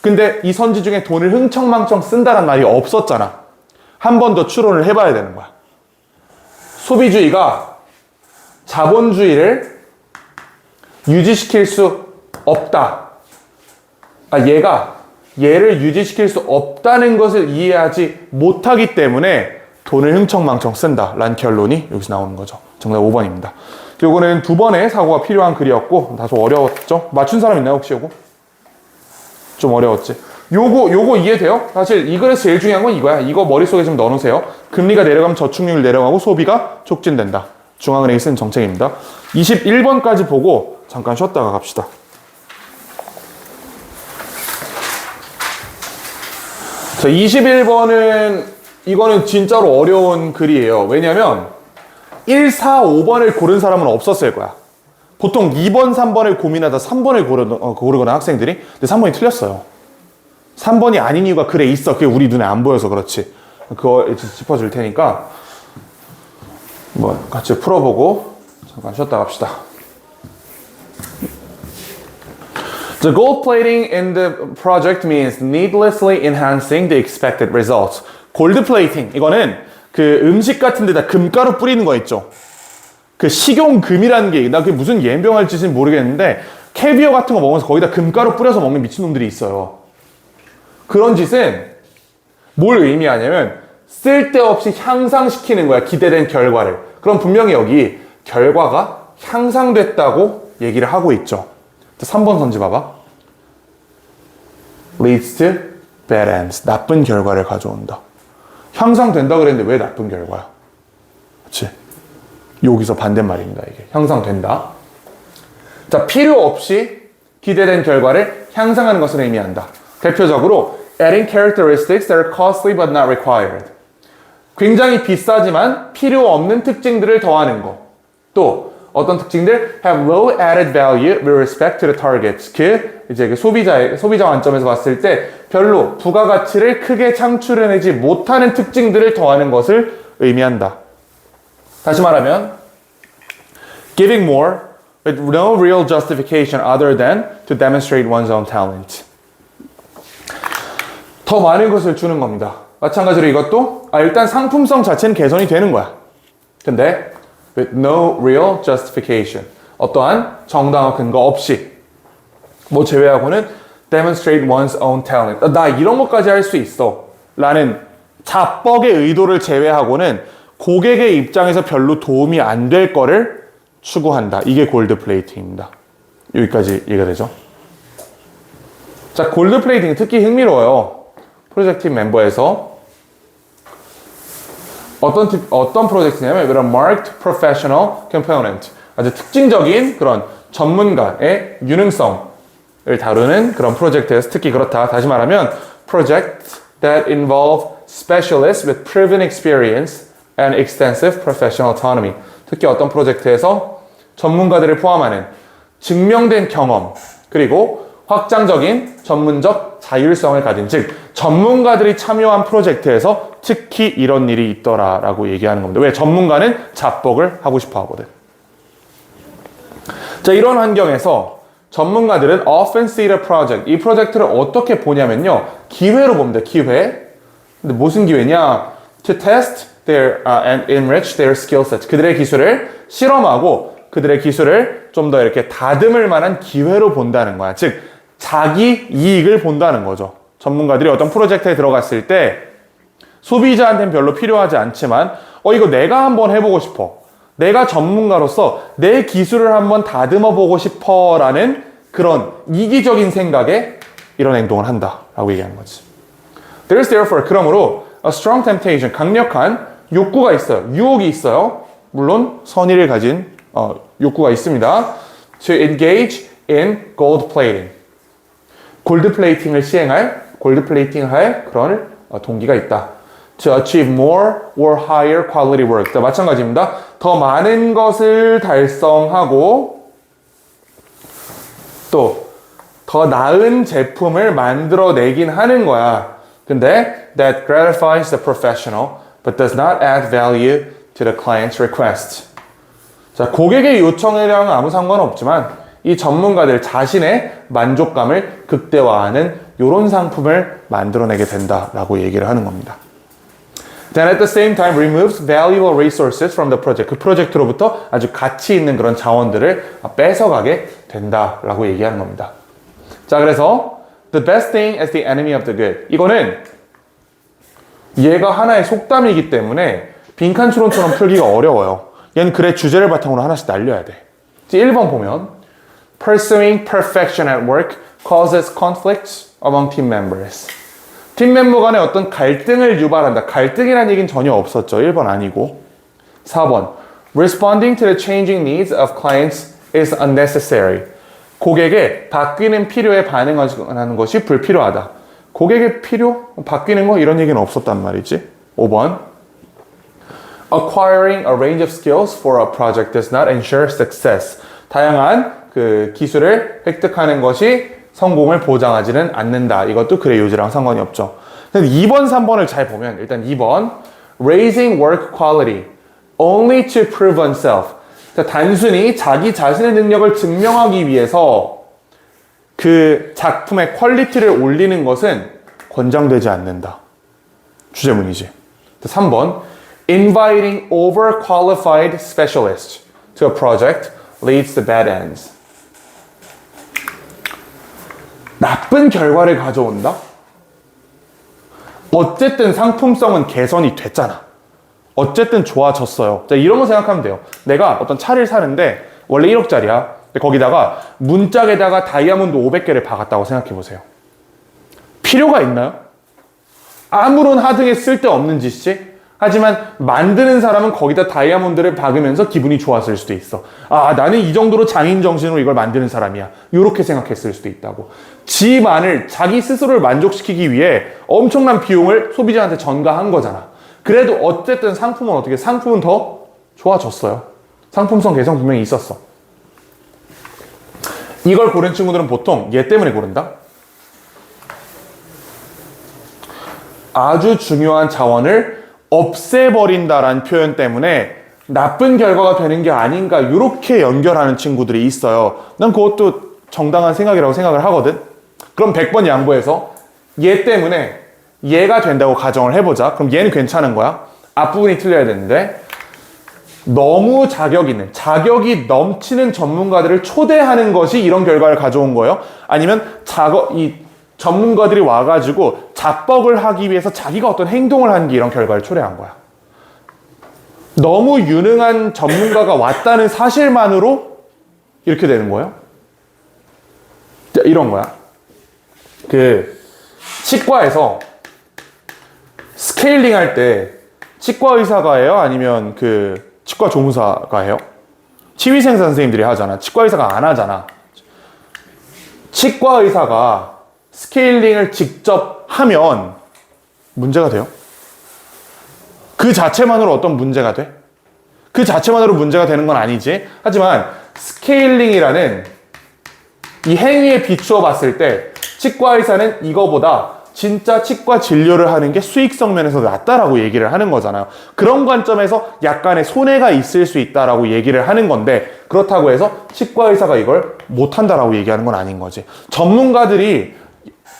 Speaker 1: 근데 이 선지 중에 돈을 흥청망청 쓴다라는 말이 없었잖아. 한 번 더 추론을 해봐야 되는 거야. 소비주의가 자본주의를 유지시킬 수 없다. 얘를 유지시킬 수 없다는 것을 이해하지 못하기 때문에 돈을 흥청망청 쓴다 라는 결론이 여기서 나오는 거죠. 정답 5번입니다. 요거는 2번의 사고가 필요한 글이었고 다소 어려웠죠? 맞춘 사람 있나요 혹시 요거? 좀 어려웠지? 요거 이해돼요? 사실 이 글에서 제일 중요한 건 이거야. 이거 머릿속에 좀 넣어놓으세요. 금리가 내려가면 저축률 내려가고 소비가 촉진된다. 중앙은행이 쓴 정책입니다. 21번까지 보고 잠깐 쉬었다가 갑시다. 자, 21번은 이거는 진짜로 어려운 글이에요. 왜냐면 1, 4, 5번을 고른 사람은 없었을 거야. 보통 2번, 3번을 고민하다 3번을 고르거나 학생들이. 근데 3번이 틀렸어요. 3번이 아닌 이유가 글에 있어. 그게 우리 눈에 안 보여서 그렇지. 그거 짚어줄 테니까 뭐 같이 풀어보고 잠깐 쉬었다 갑시다. The gold plating in the project means needlessly enhancing the expected results. 골드 플레이팅 이거는 그 음식 같은 데다 금가루 뿌리는 거 있죠. 그 식용금이라는 게 나 그게 무슨 예병할 짓인지 모르겠는데 캐비어 같은 거 먹으면서 거기다 금가루 뿌려서 먹는 미친놈들이 있어요. 그런 짓은 뭘 의미하냐면 쓸데없이 향상시키는 거야. 기대된 결과를. 그럼 분명히 여기 결과가 향상됐다고 얘기를 하고 있죠. 3번 선지 봐봐. leads to bad ends. 나쁜 결과를 가져온다. 향상된다 그랬는데 왜 나쁜 결과야? 그렇지? 여기서 반대말입니다. 이게 향상된다. 자, 필요 없이 기대된 결과를 향상하는 것을 의미한다. 대표적으로 adding characteristics that are costly but not required. 굉장히 비싸지만 필요 없는 특징들을 더하는 거. 또 어떤 특징들 have low added value with respect to the targets. 이제 소비자 관점에서 봤을 때 별로 부가가치를 크게 창출해내지 못하는 특징들을 더하는 것을 의미한다. 다시 말하면 giving more with no real justification other than to demonstrate one's own talent. 더 많은 것을 주는 겁니다. 마찬가지로 이것도 일단 상품성 자체는 개선이 되는 거야. 근데 with no real justification. 어떠한 정당한 근거 없이. 뭐 제외하고는 demonstrate one's own talent. 나 이런 것까지 할 수 있어. 라는 자뻑의 의도를 제외하고는 고객의 입장에서 별로 도움이 안 될 거를 추구한다. 이게 골드 플레이팅입니다. 여기까지 이해가 되죠? 자, 골드 플레이팅 특히 흥미로워요. 프로젝트 팀 멤버에서 어떤 프로젝트냐면 이런 marked professional component, 아주 특징적인 그런 전문가의 유능성을 다루는 그런 프로젝트에서 특히 그렇다. 다시 말하면 projects that involve specialists with proven experience and extensive professional autonomy. 특히 어떤 프로젝트에서 전문가들을 포함하는 증명된 경험 그리고 확장적인 전문적 자율성을 가진, 즉 전문가들이 참여한 프로젝트에서 특히 이런 일이 있더라라고 얘기하는 겁니다. 왜? 전문가는 자뻑을 하고 싶어 하거든. 자, 이런 환경에서 전문가들은 often see the project, 이 프로젝트를 어떻게 보냐면요, 기회로 봅니다. 기회. 근데 무슨 기회냐? To test their and enrich their skill sets. 그들의 기술을 실험하고 그들의 기술을 좀 더 이렇게 다듬을 만한 기회로 본다는 거야. 즉 자기 이익을 본다는 거죠. 전문가들이 어떤 프로젝트에 들어갔을 때 소비자한테는 별로 필요하지 않지만 이거 내가 한번 해보고 싶어. 내가 전문가로서 내 기술을 한번 다듬어 보고 싶어 라는 그런 이기적인 생각에 이런 행동을 한다라고 얘기하는 거지. There is therefore, 그러므로 a strong temptation, 강력한 욕구가 있어요. 유혹이 있어요. 물론 선의를 가진 욕구가 있습니다. To engage in gold plating. 골드 플레이팅을 시행할, 골드 플레이팅을 할 그런 동기가 있다. To achieve more or higher quality work. 자, 마찬가지입니다. 더 많은 것을 달성하고 또 더 나은 제품을 만들어내긴 하는 거야. 근데 that gratifies the professional but does not add value to the client's request. 자, 고객의 요청이랑은 아무 상관없지만 이 전문가들 자신의 만족감을 극대화하는 이런 상품을 만들어내게 된다라고 얘기를 하는 겁니다. Then at the same time removes valuable resources from the project. 그 프로젝트로부터 아주 가치 있는 그런 자원들을 뺏어가게 된다라고 얘기하는 겁니다. 자, 그래서 the best thing is the enemy of the good. 이거는 얘가 하나의 속담이기 때문에 빈칸 추론처럼 풀기가 어려워요. 얘는 글의 주제를 바탕으로 하나씩 날려야 돼. 1번 보면 Pursuing perfection at work causes conflicts among team members. 팀 멤버 간에 어떤 갈등을 유발한다. 갈등이라는 얘기는 전혀 없었죠. 1번 아니고. 4번 Responding to the changing needs of clients is unnecessary. 고객의 바뀌는 필요에 반응하는 것이 불필요하다. 고객의 필요? 바뀌는 거? 이런 얘기는 없었단 말이지. 5번 Acquiring a range of skills for a project does not ensure success. 다양한 그 기술을 획득하는 것이 성공을 보장하지는 않는다. 이것도 글의 요지랑 상관이 없죠. 근데 2번, 3번을 잘 보면 일단 2번 Raising work quality only to prove oneself. 단순히 자기 자신의 능력을 증명하기 위해서 그 작품의 퀄리티를 올리는 것은 권장되지 않는다. 주제문이지. 3번 Inviting overqualified specialists to a project leads to bad ends. 나쁜 결과를 가져온다? 어쨌든 상품성은 개선이 됐잖아. 어쨌든 좋아졌어요. 자, 이런 거 생각하면 돼요. 내가 어떤 차를 사는데 원래 1억짜리야. 근데 거기다가 문짝에다가 다이아몬드 500개를 박았다고 생각해 보세요. 필요가 있나요? 아무런 하등에 쓸데없는 짓이지? 하지만 만드는 사람은 거기다 다이아몬드를 박으면서 기분이 좋았을 수도 있어. 아, 나는 이 정도로 장인 정신으로 이걸 만드는 사람이야. 이렇게 생각했을 수도 있다고. 지만을 자기 스스로를 만족시키기 위해 엄청난 비용을 소비자한테 전가한 거잖아. 그래도 어쨌든 상품은 어떻게? 상품은 더 좋아졌어요. 상품성 개선 분명히 있었어. 이걸 고른 친구들은 보통 얘 때문에 고른다. 아주 중요한 자원을 없애버린다라는 표현 때문에 나쁜 결과가 되는 게 아닌가 이렇게 연결하는 친구들이 있어요. 난 그것도 정당한 생각이라고 생각을 하거든. 그럼 100번 양보해서 얘 때문에 얘가 된다고 가정을 해보자. 그럼 얘는 괜찮은 거야. 앞부분이 틀려야 되는데 너무 자격이 넘치는 전문가들을 초대하는 것이 이런 결과를 가져온 거예요? 아니면 이 전문가들이 와가지고 자뻑을 하기 위해서 자기가 어떤 행동을 하는 게 이런 결과를 초래한 거야? 너무 유능한 전문가가 왔다는 사실만으로 이렇게 되는 거예요? 자, 이런 거야. 치과에서 스케일링 할 때 치과 의사가 해요? 아니면 치과 조무사가 해요? 치위생 선생님들이 하잖아. 치과 의사가 안 하잖아. 치과 의사가 스케일링을 직접 하면 문제가 돼요? 그 자체만으로 어떤 문제가 돼? 그 자체만으로 문제가 되는 건 아니지. 하지만 스케일링이라는 이 행위에 비추어 봤을 때 치과 의사는 이거보다 진짜 치과 진료를 하는 게 수익성 면에서 낫다라고 얘기를 하는 거잖아요. 그런 관점에서 약간의 손해가 있을 수 있다라고 얘기를 하는 건데, 그렇다고 해서 치과 의사가 이걸 못한다라고 얘기하는 건 아닌 거지.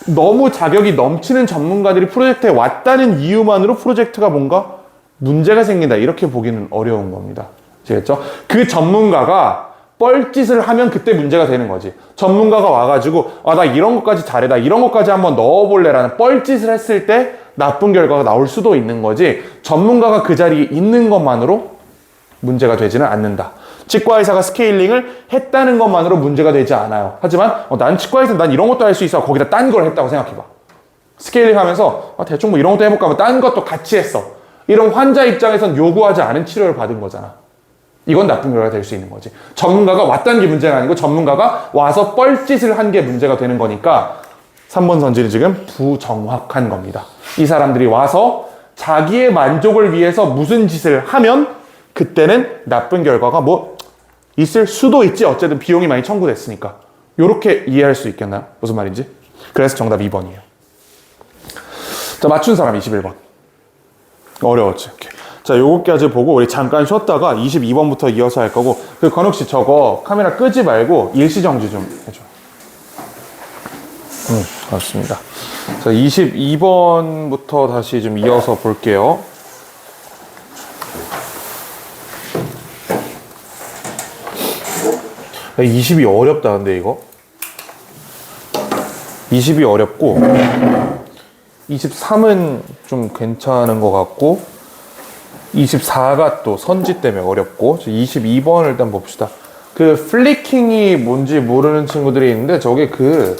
Speaker 1: 너무 자격이 넘치는 전문가들이 프로젝트에 왔다는 이유만으로 프로젝트가 뭔가 문제가 생긴다, 이렇게 보기는 어려운 겁니다. 아시겠죠? 그 전문가가 뻘짓을 하면 그때 문제가 되는 거지. 전문가가 와가지고 나 이런 것까지 잘해, 나 이런 것까지 한번 넣어볼래 라는 뻘짓을 했을 때 나쁜 결과가 나올 수도 있는 거지, 전문가가 그 자리에 있는 것만으로 문제가 되지는 않는다. 치과 의사가 스케일링을 했다는 것만으로 문제가 되지 않아요. 하지만 난 치과 의사, 난 이런 것도 할 수 있어. 거기다 딴 걸 했다고 생각해봐. 스케일링 하면서 대충 뭐 이런 것도 해볼까 하면 딴 것도 같이 했어. 이런 환자 입장에선 요구하지 않은 치료를 받은 거잖아. 이건 나쁜 결과가 될 수 있는 거지. 전문가가 왔다는 게 문제가 아니고 전문가가 와서 뻘짓을 한 게 문제가 되는 거니까 3번 선지는 지금 부정확한 겁니다. 이 사람들이 와서 자기의 만족을 위해서 무슨 짓을 하면 그때는 나쁜 결과가 있을 수도 있지. 어쨌든 비용이 많이 청구됐으니까. 요렇게 이해할 수 있겠나요? 무슨 말인지? 그래서 정답 2번이에요. 자, 맞춘 사람 21번. 어려웠지. 오케이. 자, 요거까지 보고 우리 잠깐 쉬었다가 22번부터 이어서 할 거고, 건욱씨 저거 카메라 끄지 말고 일시정지 좀 해줘. 고맙습니다. 자, 22번부터 다시 좀 이어서 볼게요. 20이 어렵다, 근데 이거. 20이 어렵고, 23은 좀 괜찮은 것 같고, 24가 또 선지 때문에 어렵고, 22번을 일단 봅시다. 플리킹이 뭔지 모르는 친구들이 있는데, 저게 불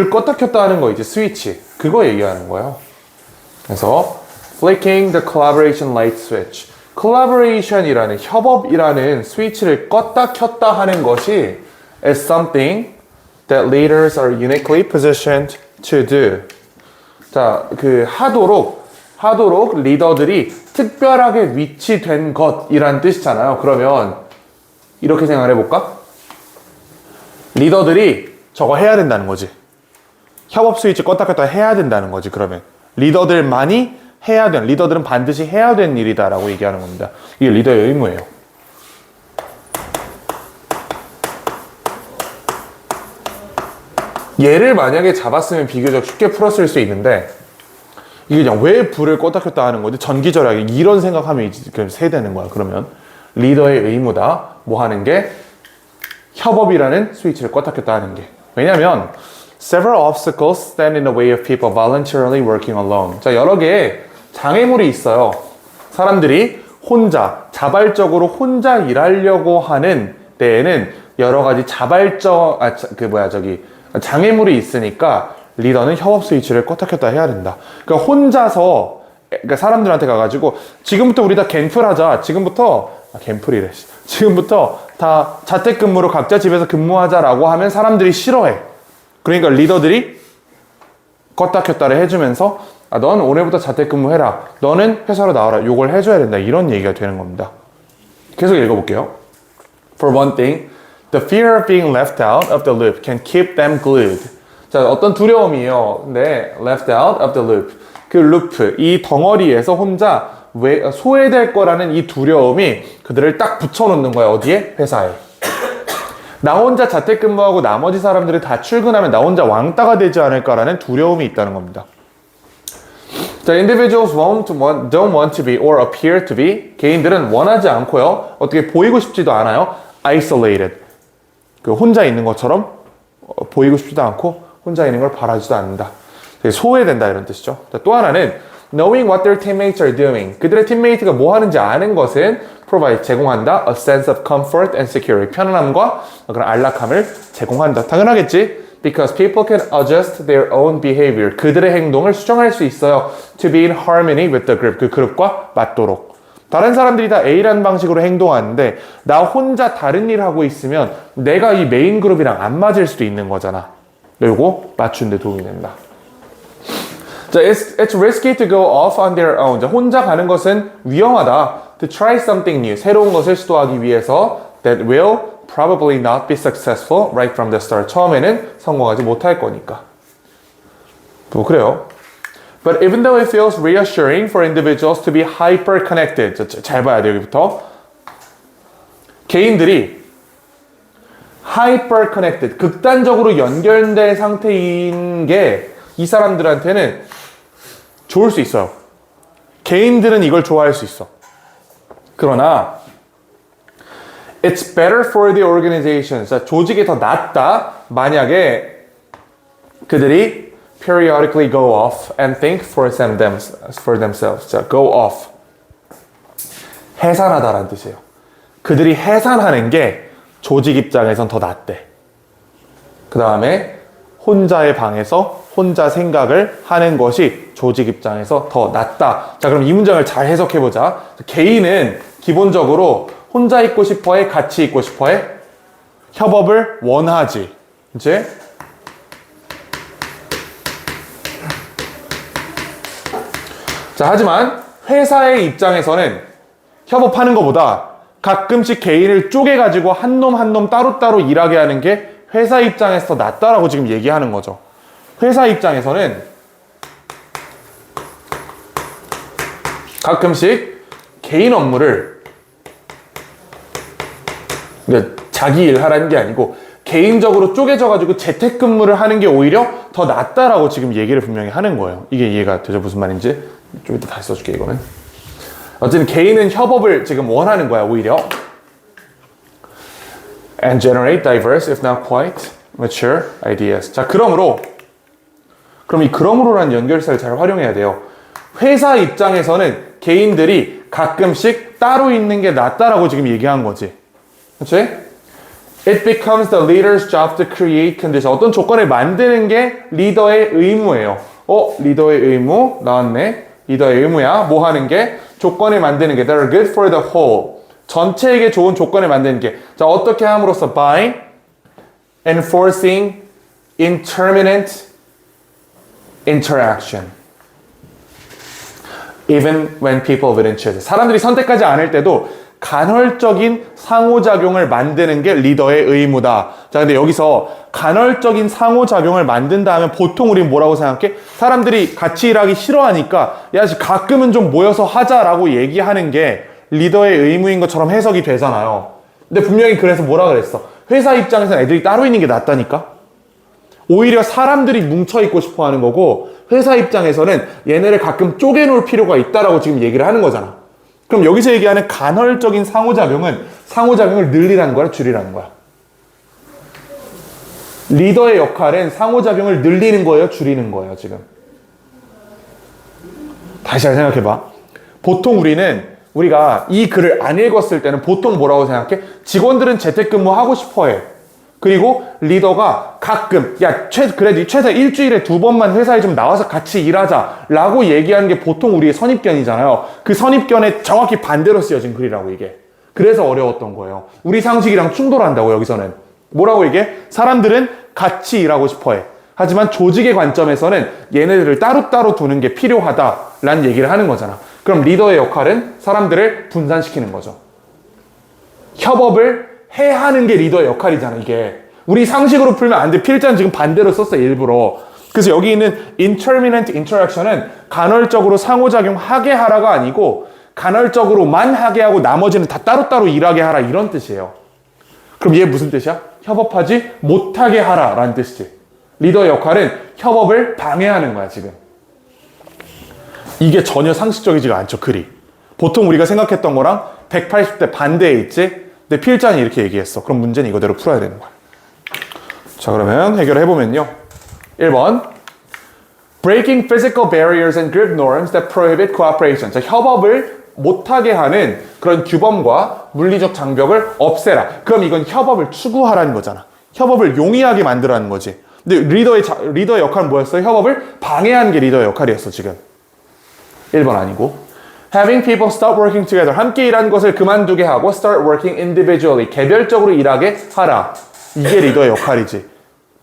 Speaker 1: 껐다 켰다 하는 거 있지, 스위치. 그거 얘기하는 거예요. 그래서, flicking the collaboration light switch. collaboration이라는, 협업이라는 스위치를 껐다 켰다 하는 것이 is something that leaders are uniquely positioned to do. 자, 하도록 리더들이 특별하게 위치된 것이란 뜻이잖아요. 그러면 이렇게 생각을 해볼까? 리더들이 저거 해야 된다는 거지. 협업 스위치 껐다 켰다 해야 된다는 거지. 그러면 리더들만이 리더들은 반드시 해야 되는 일이다라고 얘기하는 겁니다. 이게 리더의 의무예요. 얘를 만약에 잡았으면 비교적 쉽게 풀었을 수 있는데, 이게 그냥 왜 불을 껐다 켰다 하는 건데, 전기절약이 이런 생각하면 그냥 세되는 거야. 그러면 리더의 의무다. 뭐 하는 게? 협업이라는 스위치를 껐다 켰다 하는 게. 왜냐면 several obstacles stand in the way of people voluntarily working alone. 자, 여러 개의 장애물이 있어요. 사람들이 자발적으로 혼자 일하려고 하는 데에는 여러 가지 장애물이 있으니까 리더는 협업 스위치를 껐다 켰다 해야 된다. 그러니까 사람들한테 가가지고 지금부터 우리 다 갱플하자. 지금부터 다 자택근무로 각자 집에서 근무하자라고 하면 사람들이 싫어해. 그러니까 리더들이 껐다 켰다를 해주면서 넌 오늘부터 자택근무해라. 너는 회사로 나와라. 요걸 해줘야 된다. 이런 얘기가 되는 겁니다. 계속 읽어볼게요. For one thing, the fear of being left out of the loop can keep them glued. 자, 어떤 두려움이에요. 네, left out of the loop. 루프, 이 덩어리에서 혼자 소외될 거라는 이 두려움이 그들을 딱 붙여놓는 거야. 어디에? 회사에. 나 혼자 자택근무하고 나머지 사람들이 다 출근하면 나 혼자 왕따가 되지 않을까라는 두려움이 있다는 겁니다. 자, individuals don't want to be or appear to be. 개인들은 원하지 않고요. 어떻게 보이고 싶지도 않아요. isolated. 그 혼자 있는 것처럼 보이고 싶지도 않고 혼자 있는 걸 바라지도 않는다. 되게 소외된다 이런 뜻이죠. 자, 또 하나는 knowing what their teammates are doing. 그들의 팀메이트가 뭐 하는지 아는 것은 provide 제공한다. a sense of comfort and security. 편안함과 그런 안락함을 제공한다. 당연하겠지. Because people can adjust their own behavior. 그들의 행동을 수정할 수 있어요. To be in harmony with the group. 그 그룹과 맞도록. 다른 사람들이 다 A라는 방식으로 행동하는데 나 혼자 다른 일 하고 있으면 내가 이 메인 그룹이랑 안 맞을 수도 있는 거잖아. 요거 맞추는 데 도움이 된다. 자, it's risky to go off on their own. 자, 혼자 가는 것은 위험하다. To try something new. 새로운 것을 시도하기 위해서 that will probably not be successful right from the start. 처음에는 성공하지 못할 거니까. 뭐 그래요. But even though it feels reassuring for individuals to be hyper-connected. 잘 봐야 돼요, 여기부터. 개인들이 hyper-connected, 극단적으로 연결된 상태인 게 이 사람들한테는 좋을 수 있어요. 개인들은 이걸 좋아할 수 있어. 그러나 It's better for the organization. 자, 조직에 더 낫다. 만약에 그들이 periodically go off and think for themselves. 자, go off. 해산하다라는 뜻이에요. 그들이 해산하는 게 조직 입장에선 더 낫대. 그 다음에 혼자의 방에서 혼자 생각을 하는 것이 조직 입장에서 더 낫다. 자, 그럼 이 문장을 잘 해석해보자. 개인은 기본적으로 혼자 있고 싶어해? 같이 있고 싶어해? 협업을 원하지. 이제 자, 하지만 회사의 입장에서는 협업하는 것보다 가끔씩 개인을 쪼개가지고 한 놈 한 놈 따로따로 일하게 하는 게 회사 입장에서 더 낫다라고 지금 얘기하는 거죠. 회사 입장에서는 가끔씩 개인 업무를 자기 일 하라는 게 아니고 개인적으로 쪼개져가지고 재택근무를 하는 게 오히려 더 낫다라고 지금 얘기를 분명히 하는 거예요. 이게 이해가 되죠? 무슨 말인지? 좀 이따 다시 써줄게, 이거는. 어쨌든 개인은 협업을 지금 원하는 거야, 오히려. And generate diverse, if not quite, mature ideas. 자, 그럼 이 그러므로라는 연결사를 잘 활용해야 돼요. 회사 입장에서는 개인들이 가끔씩 따로 있는 게 낫다라고 지금 얘기한 거지. 그렇지? It becomes the leader's job to create conditions. 어떤 조건을 만드는 게 리더의 의무예요. 리더의 의무 나왔네. 리더의 의무야. 뭐 하는 게? 조건을 만드는 게 that are good for the whole. 전체에게 좋은 조건을 만드는 게. 자, 어떻게 함으로써 by enforcing intermittent interaction. Even when people wouldn't choose. 사람들이 선택하지 않을 때도 간헐적인 상호작용을 만드는 게 리더의 의무다. 자, 근데 여기서 간헐적인 상호작용을 만든다 하면 보통 우린 뭐라고 생각해? 사람들이 같이 일하기 싫어하니까 야, 가끔은 좀 모여서 하자라고 얘기하는 게 리더의 의무인 것처럼 해석이 되잖아요. 근데 분명히 그래서 뭐라 그랬어? 회사 입장에서는 애들이 따로 있는 게 낫다니까? 오히려 사람들이 뭉쳐있고 싶어 하는 거고 회사 입장에서는 얘네를 가끔 쪼개놓을 필요가 있다라고 지금 얘기를 하는 거잖아. 그럼 여기서 얘기하는 간헐적인 상호작용은 상호작용을 늘리라는 거야, 줄이라는 거야? 리더의 역할은 상호작용을 늘리는 거예요, 줄이는 거예요, 지금? 다시 잘 생각해봐. 보통 우리가 이 글을 안 읽었을 때는 보통 뭐라고 생각해? 직원들은 재택근무 하고 싶어 해. 그리고 리더가 가끔 그래도 최소 일주일에 2번만 회사에 좀 나와서 같이 일하자 라고 얘기하는 게 보통 우리의 선입견이잖아요. 그 선입견에 정확히 반대로 쓰여진 글이라고 이게. 그래서 어려웠던 거예요. 우리 상식이랑 충돌한다고 여기서는. 뭐라고 얘기해? 사람들은 같이 일하고 싶어해. 하지만 조직의 관점에서는 얘네들을 따로따로 두는 게 필요하다라는 얘기를 하는 거잖아. 그럼 리더의 역할은 사람들을 분산시키는 거죠. 협업을 해야 하는 게 리더의 역할이잖아, 이게. 우리 상식으로 풀면 안 돼. 필자는 지금 반대로 썼어, 일부러. 그래서 여기 있는 intermittent interaction은 간헐적으로 상호작용하게 하라가 아니고 간헐적으로만 하게 하고 나머지는 다 따로따로 일하게 하라, 이런 뜻이에요. 그럼 얘 무슨 뜻이야? 협업하지 못하게 하라 라는 뜻이지. 리더의 역할은 협업을 방해하는 거야, 지금. 이게 전혀 상식적이지가 않죠, 글이. 보통 우리가 생각했던 거랑 180대 반대에 있지? 근데 필자는 이렇게 얘기했어. 그럼 문제는 이거대로 풀어야 되는 거야. 자, 그러면 해결해보면요. 1번. Breaking physical barriers and group norms that prohibit cooperation. 자, 협업을 못하게 하는 그런 규범과 물리적 장벽을 없애라. 그럼 이건 협업을 추구하라는 거잖아. 협업을 용이하게 만들라는 거지. 근데 리더의 역할은 뭐였어요? 협업을 방해하는 게 리더의 역할이었어, 지금. 1번 아니고. Having people stop working together. 함께 일하는 것을 그만두게 하고 start working individually. 개별적으로 일하게 하라. 이게 리더의 역할이지.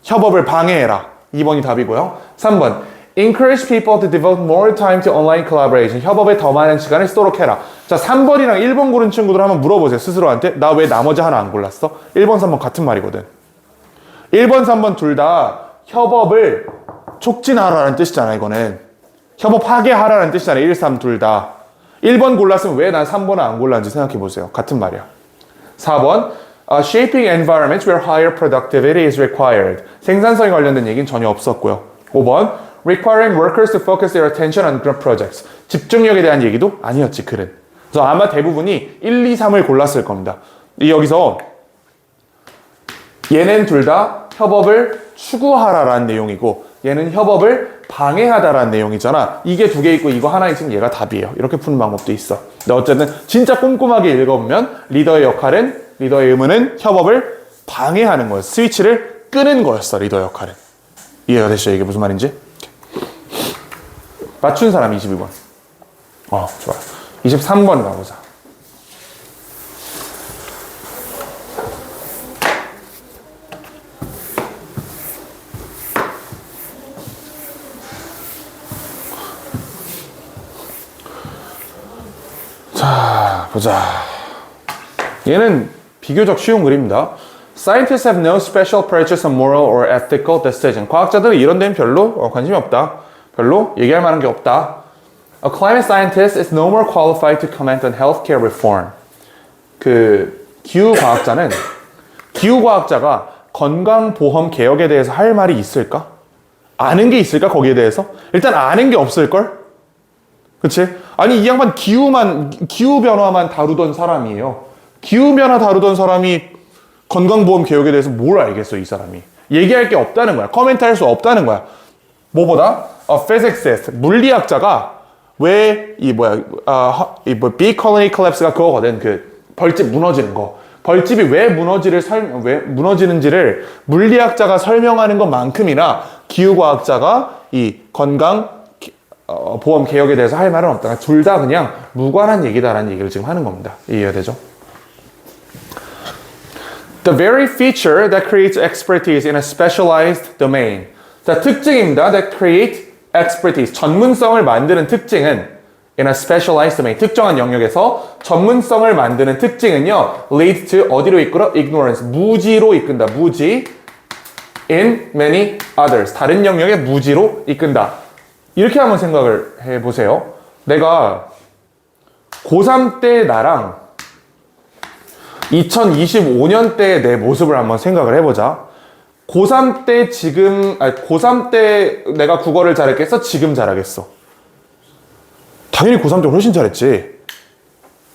Speaker 1: 협업을 방해해라. 2번이 답이고요. 3번. Encourage people to devote more time to online collaboration. 협업에 더 많은 시간을 쓰도록 해라. 자, 3번이랑 1번 고른 친구들 한번 물어보세요. 스스로한테. 나 왜 나머지 하나 안 골랐어? 1번, 3번 같은 말이거든. 1번, 3번 둘 다 협업을 촉진하라는 뜻이잖아, 이거는. 협업하게 하라는 뜻이잖아, 1, 3 둘 다. 1번 골랐으면 왜 난 3번을 안 골랐는지 생각해 보세요. 같은 말이야. 4번, shaping environments where higher productivity is required. 생산성에 관련된 얘기는 전혀 없었고요. 5번, requiring workers to focus their attention on group projects. 집중력에 대한 얘기도 아니었지, 글은. 그래서 아마 대부분이 1, 2, 3을 골랐을 겁니다. 여기서 얘는 둘 다 협업을 추구하라라는 내용이고 얘는 협업을 방해하다라는 내용이잖아. 이게 두 개 있고 이거 하나 있으면 얘가 답이에요. 이렇게 푸는 방법도 있어. 근데 어쨌든 진짜 꼼꼼하게 읽어보면 리더의 의무는 협업을 방해하는 거였어. 스위치를 끄는 거였어, 리더 역할은. 이해가 되시죠? 이게 무슨 말인지? 맞춘 사람 22번. 좋아. 23번 가보자. 자, 보자. 얘는 비교적 쉬운 글입니다. Scientists have no special prejudice on moral or ethical decision. 과학자들은 이런 데는 별로 관심이 없다. 별로 얘기할 만한 게 없다. A climate scientist is no more qualified to comment on healthcare reform. 기후과학자가 건강보험 개혁에 대해서 할 말이 있을까? 아는 게 있을까? 거기에 대해서? 일단 아는 게 없을걸? 그치? 아니, 이 양반 기후변화만 다루던 사람이에요. 기후변화 다루던 사람이 건강보험 개혁에 대해서 뭘 알겠어, 이 사람이. 얘기할 게 없다는 거야. 코멘트 할 수 없다는 거야. 뭐보다? physicist, 물리학자가 왜, big colony collapse가 그거거든. 벌집 무너지는 거. 벌집이 왜 무너지는지를 물리학자가 설명하는 것만큼이나 기후과학자가 이 보험 개혁에 대해서 할 말은 없다. 둘 다 그냥 무관한 얘기다라는 얘기를 지금 하는 겁니다. 이해가 되죠? The very feature that creates expertise in a specialized domain. 자, 특징입니다. That create expertise. 전문성을 만드는 특징은 in a specialized domain. 특정한 영역에서 전문성을 만드는 특징은요. lead to 어디로 이끌어? ignorance. 무지로 이끈다. 무지. in many others. 다른 영역에 무지로 이끈다. 이렇게 한번 생각을 해보세요. 내가 고3 때 나랑 2025년 때의 내 모습을 한번 생각을 해보자. 고3 때 내가 국어를 잘했겠어? 지금 잘하겠어? 당연히 고3 때 훨씬 잘했지.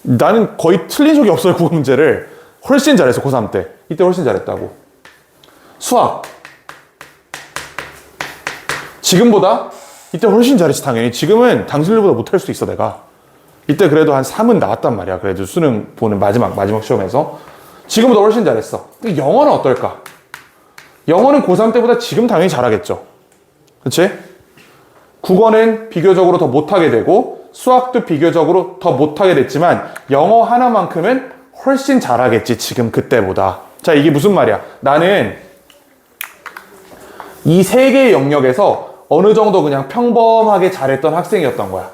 Speaker 1: 나는 거의 틀린 적이 없어요, 국어 문제를. 훨씬 잘했어, 고3 때. 이때 훨씬 잘했다고. 수학. 지금보다? 이때 훨씬 잘했지, 당연히. 지금은 당신들보다 못할 수 있어, 내가. 이때 그래도 한 3은 나왔단 말이야. 그래도 수능 보는 마지막 시험에서. 지금보다 훨씬 잘했어. 근데 영어는 어떨까? 영어는 고3 때보다 지금 당연히 잘하겠죠. 그치? 국어는 비교적으로 더 못하게 되고, 수학도 비교적으로 더 못하게 됐지만, 영어 하나만큼은 훨씬 잘하겠지, 지금 그때보다. 자, 이게 무슨 말이야? 나는 이 세 개의 영역에서 어느 정도 그냥 평범하게 잘했던 학생이었던 거야.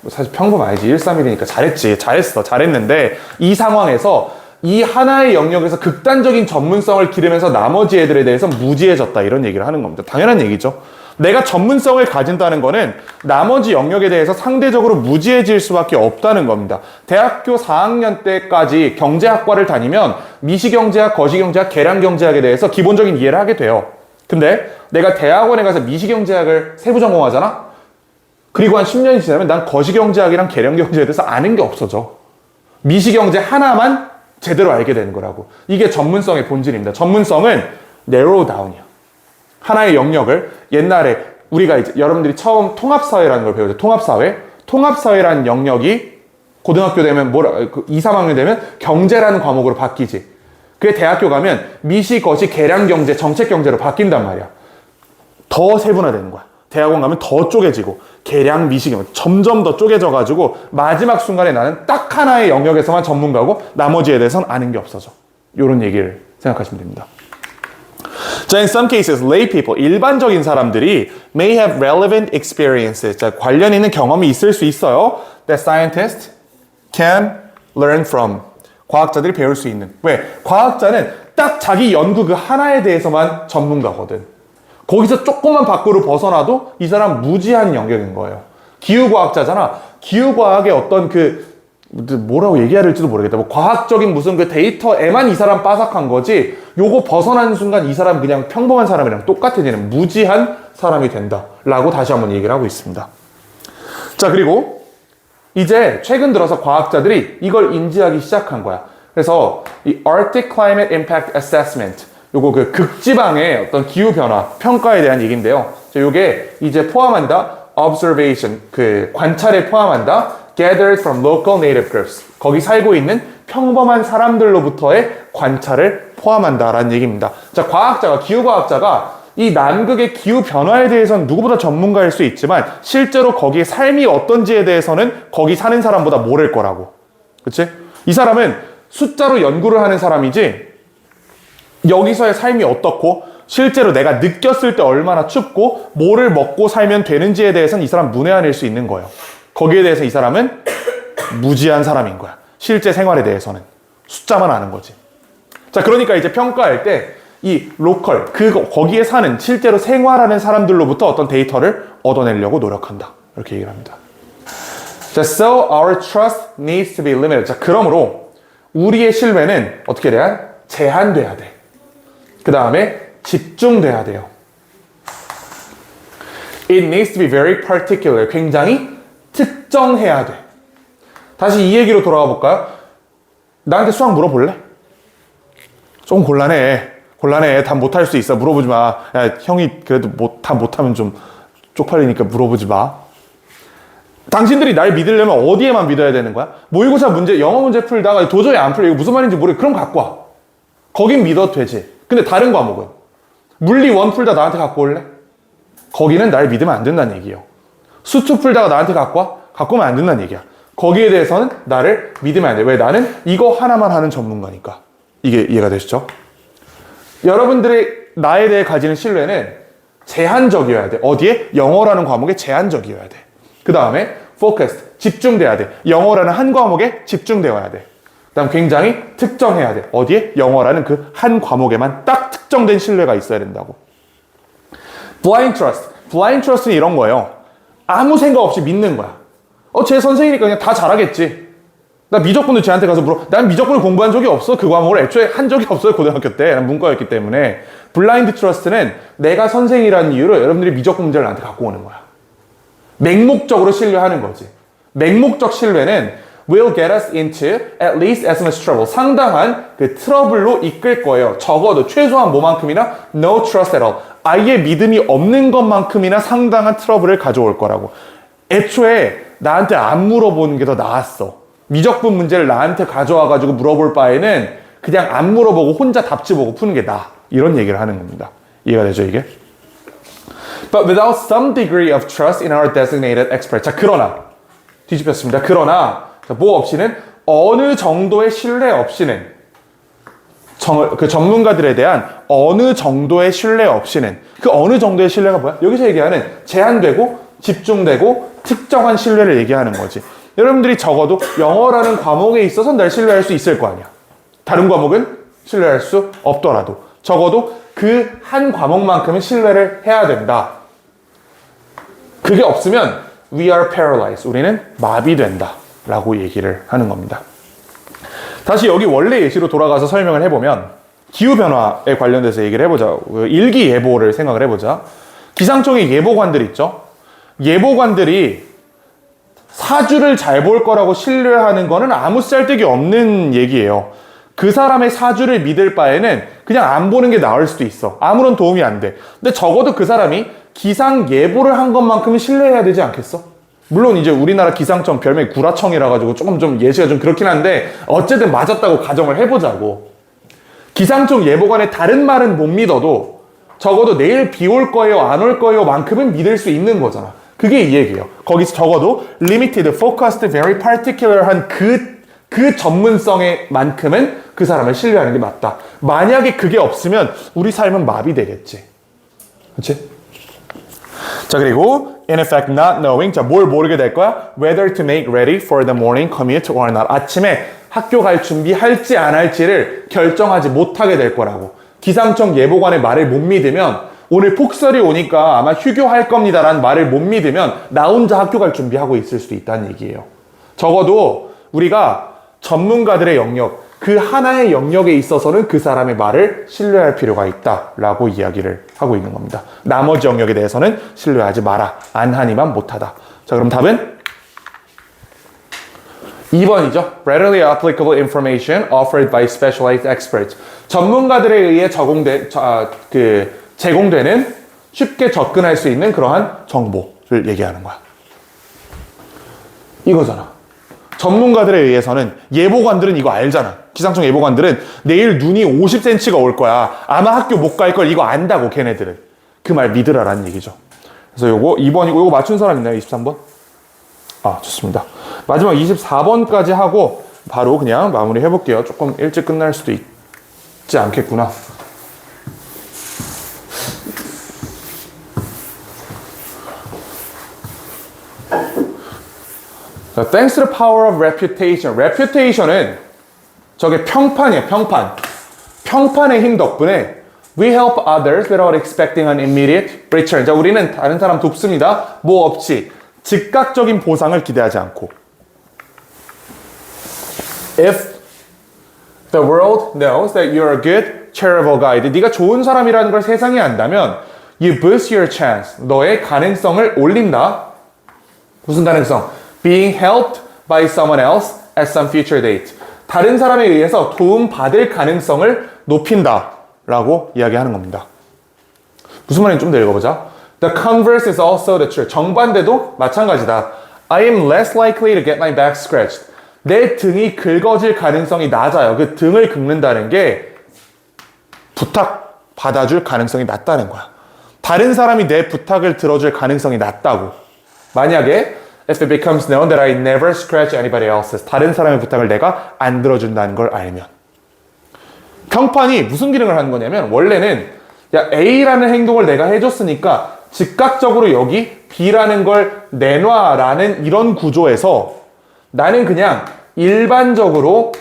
Speaker 1: 사실 평범 아니지. 1, 3일이니까 잘했는데 이 상황에서 이 하나의 영역에서 극단적인 전문성을 기르면서 나머지 애들에 대해서 무지해졌다. 이런 얘기를 하는 겁니다. 당연한 얘기죠. 내가 전문성을 가진다는 거는 나머지 영역에 대해서 상대적으로 무지해질 수밖에 없다는 겁니다. 대학교 4학년 때까지 경제학과를 다니면 미시경제학, 거시경제학, 계량경제학에 대해서 기본적인 이해를 하게 돼요. 근데 내가 대학원에 가서 미시경제학을 세부 전공하잖아? 그리고 한 10년이 지나면 난 거시경제학이랑 계량경제에 대해서 아는 게 없어져. 미시경제 하나만 제대로 알게 되는 거라고. 이게 전문성의 본질입니다. 전문성은 narrow down이야. 하나의 영역을 옛날에 우리가 이제 여러분들이 처음 통합사회라는 걸 배우죠. 통합사회. 통합사회라는 영역이 고등학교 되면 2, 3학년 되면 경제라는 과목으로 바뀌지. 그게 대학교 가면 미시, 거시, 계량경제, 정책경제로 바뀐단 말이야. 더 세분화되는 거야. 대학원 가면 더 쪼개지고 계량, 미시경 점점 더 쪼개져가지고 마지막 순간에 나는 딱 하나의 영역에서만 전문가고 나머지에 대해서는 아는 게 없어져. 이런 얘기를 생각하시면 됩니다. 자, in some cases, lay people, 일반적인 사람들이 may have relevant experiences, 자, 관련 있는 경험이 있을 수 있어요. That scientists can learn from. 과학자들이 배울 수 있는. 왜? 과학자는 딱 자기 연구 그 하나에 대해서만 전문가거든. 거기서 조금만 밖으로 벗어나도 이 사람 무지한 영역인 거예요. 기후과학자잖아. 기후과학의 어떤 뭐라고 얘기해야 될지도 모르겠다. 뭐 과학적인 무슨 그 데이터에만 이 사람 빠삭한 거지, 요거 벗어나는 순간 이 사람 그냥 평범한 사람이랑 똑같아지는 무지한 사람이 된다. 라고 다시 한번 얘기를 하고 있습니다. 자, 그리고 이제 최근 들어서 과학자들이 이걸 인지하기 시작한 거야. 그래서 이 Arctic Climate Impact Assessment, 요거 그 극지방의 어떤 기후변화 평가에 대한 얘기인데요. 요게 이제 포함한다. Observation, 그 관찰에 포함한다. Gathered from local native groups. 거기 살고 있는 평범한 사람들로부터의 관찰을 포함한다라는 얘기입니다. 자, 기후과학자가 이 남극의 기후변화에 대해서는 누구보다 전문가일 수 있지만 실제로 거기에 삶이 어떤지에 대해서는 거기 사는 사람보다 모를 거라고. 그치? 이 사람은 숫자로 연구를 하는 사람이지 여기서의 삶이 어떻고 실제로 내가 느꼈을 때 얼마나 춥고 뭐를 먹고 살면 되는지에 대해서는 이 사람 문외한일 수 있는 거예요. 거기에 대해서 이 사람은 무지한 사람인 거야. 실제 생활에 대해서는. 숫자만 아는 거지. 자, 그러니까 이제 평가할 때 이 로컬, 거기에 사는 실제로 생활하는 사람들로부터 어떤 데이터를 얻어내려고 노력한다. 이렇게 얘기를 합니다. 자, so our trust needs to be limited. 자, 그러므로 우리의 신뢰는 어떻게 돼야? 제한돼야 돼. 그 다음에 집중돼야 돼요. It needs to be very particular. 굉장히 특정해야 돼. 다시 이 얘기로 돌아가 볼까요? 나한테 수학 물어볼래? 좀 곤란해. 답 못할 수 있어. 물어보지 마. 야, 형이 그래도 답 못하면 좀 쪽팔리니까 물어보지 마. 당신들이 날 믿으려면 어디에만 믿어야 되는 거야? 모의고사 문제, 영어 문제 풀다가 도저히 안 풀려. 이거 무슨 말인지 모르겠어. 그럼 갖고 와. 거긴 믿어도 되지. 근데 다른 과목은? 물리 원 풀다 나한테 갖고 올래? 거기는 날 믿으면 안 된다는 얘기예요. 수투 풀다가 나한테 갖고 와? 갖고 오면 안 된다는 얘기야. 거기에 대해서는 나를 믿으면 안 돼. 왜? 나는 이거 하나만 하는 전문가니까. 이게 이해가 되시죠? 여러분들이 나에 대해 가지는 신뢰는 제한적이어야 돼. 어디에? 영어라는 과목에 제한적이어야 돼. 그 다음에 focused, 집중돼야 돼. 영어라는 한 과목에 집중되어야 돼. 그 다음 굉장히 특정해야 돼. 어디에? 영어라는 그 한 과목에만 딱 특정된 신뢰가 있어야 된다고. blind trust. blind trust는 이런 거예요. 아무 생각 없이 믿는 거야. 제 선생이니까 그냥 다 잘하겠지. 나 미적분도 쟤한테 가서 난 미적분을 공부한 적이 없어. 그 과목을 애초에 한 적이 없어요. 고등학교 때. 난 문과였기 때문에. 블라인드 트러스트는 내가 선생이라는 이유로 여러분들이 미적분 문제를 나한테 갖고 오는 거야. 맹목적으로 신뢰하는 거지. 맹목적 신뢰는 will get us into at least as much trouble. 상당한 그 트러블로 이끌 거예요. 적어도 최소한 뭐만큼이나 no trust at all. 아예 믿음이 없는 것만큼이나 상당한 트러블을 가져올 거라고. 애초에 나한테 안 물어보는 게 더 나았어. 미적분 문제를 나한테 가져와가지고 물어볼 바에는 그냥 안 물어보고 혼자 답지 보고 푸는 게 나아. 이런 얘기를 하는 겁니다. 이해가 되죠, 이게? But without some degree of trust in our designated expert. 자, 그러나 뒤집혔습니다. 그러나 뭐 없이는 어느 정도의 신뢰 없이는 그 전문가들에 대한 어느 정도의 신뢰 없이는 그 어느 정도의 신뢰가 뭐야? 여기서 얘기하는 제한되고 집중되고 특정한 신뢰를 얘기하는 거지. 여러분들이 적어도 영어라는 과목에 있어서 날 신뢰할 수 있을 거 아니야. 다른 과목은 신뢰할 수 없더라도 적어도 그 한 과목만큼은 신뢰를 해야 된다. 그게 없으면 we are paralyzed. 우리는 마비된다. 라고 얘기를 하는 겁니다. 다시 여기 원래 예시로 돌아가서 설명을 해보면 기후변화에 관련돼서 얘기를 해보자. 일기예보를 생각을 해보자. 기상청의 예보관들 있죠? 예보관들이 사주를 잘 볼 거라고 신뢰하는 거는 아무 쓸데기 없는 얘기예요. 그 사람의 사주를 믿을 바에는 그냥 안 보는 게 나을 수도 있어. 아무런 도움이 안 돼. 근데 적어도 그 사람이 기상 예보를 한 것만큼은 신뢰해야 되지 않겠어? 물론 이제 우리나라 기상청 별명이 구라청이라 가지고 조금 좀 예시가 좀 그렇긴 한데 어쨌든 맞았다고 가정을 해보자고. 기상청 예보관의 다른 말은 못 믿어도 적어도 내일 비 올 거예요, 안 올 거예요 만큼은 믿을 수 있는 거잖아. 그게 이 얘기예요. 거기서 적어도 limited, focused, very particular한 그 전문성의 만큼은 그 사람을 신뢰하는 게 맞다. 만약에 그게 없으면 우리 삶은 마비되겠지. 그렇지? 자, 그리고 in effect not knowing, 자, 뭘 모르게 될 거야? whether to make ready for the morning commute or not. 아침에 학교 갈 준비할지 안 할지를 결정하지 못하게 될 거라고. 기상청 예보관의 말을 못 믿으면 오늘 폭설이 오니까 아마 휴교할 겁니다라는 말을 못 믿으면 나 혼자 학교 갈 준비하고 있을 수도 있다는 얘기예요. 적어도 우리가 전문가들의 영역, 그 하나의 영역에 있어서는 그 사람의 말을 신뢰할 필요가 있다라고 이야기를 하고 있는 겁니다. 나머지 영역에 대해서는 신뢰하지 마라. 안 하니만 못하다. 자, 그럼 답은 2번이죠. Readily applicable information offered by specialized experts. 전문가들에 의해 제공되는 쉽게 접근할 수 있는 그러한 정보를 얘기하는 거야. 이거잖아. 전문가들에 의해서는 예보관들은 이거 알잖아. 기상청 예보관들은 내일 눈이 50cm가 올 거야. 아마 학교 못 갈 걸 이거 안다고 걔네들은. 그 말 믿으라라는 얘기죠. 그래서 요거 2번이고 요거 맞춘 사람 있나요? 23번? 아, 좋습니다. 마지막 24번까지 하고 바로 그냥 마무리 해볼게요. 조금 일찍 끝날 수도 있지 않겠구나. Thanks to the power of reputation. reputation은 저게 평판이에요, 평판. 평판의 힘 덕분에 we help others without expecting an immediate return. 자, 우리는 다른 사람 돕습니다. 뭐 없이. 즉각적인 보상을 기대하지 않고. If the world knows that you're a good, charitable guide. 네가 좋은 사람이라는 걸 세상이 안다면 you boost your chance. 너의 가능성을 올린다. 무슨 가능성? Being helped by someone else at some future date. 다른 사람에 의해서 도움받을 가능성을 높인다 라고 이야기하는 겁니다. 무슨 말인지 좀 더 읽어보자. The converse is also the truth. 정반대도 마찬가지다. I am less likely to get my back scratched. 내 등이 긁어질 가능성이 낮아요. 그 등을 긁는다는 게 부탁 받아줄 가능성이 낮다는 거야. 다른 사람이 내 부탁을 들어줄 가능성이 낮다고. 만약에 if it becomes known that I never scratch anybody else's. 다른 사람의 부탁을 내가 안 들어준다는 걸 알면. 평판이 무슨 기능을 하는 거냐면 원래는 야, A라는 행동을 내가 해줬으니까 즉각적으로 여기 B라는 걸 내놔라는 이런 구조에서 나는 그냥 일반적으로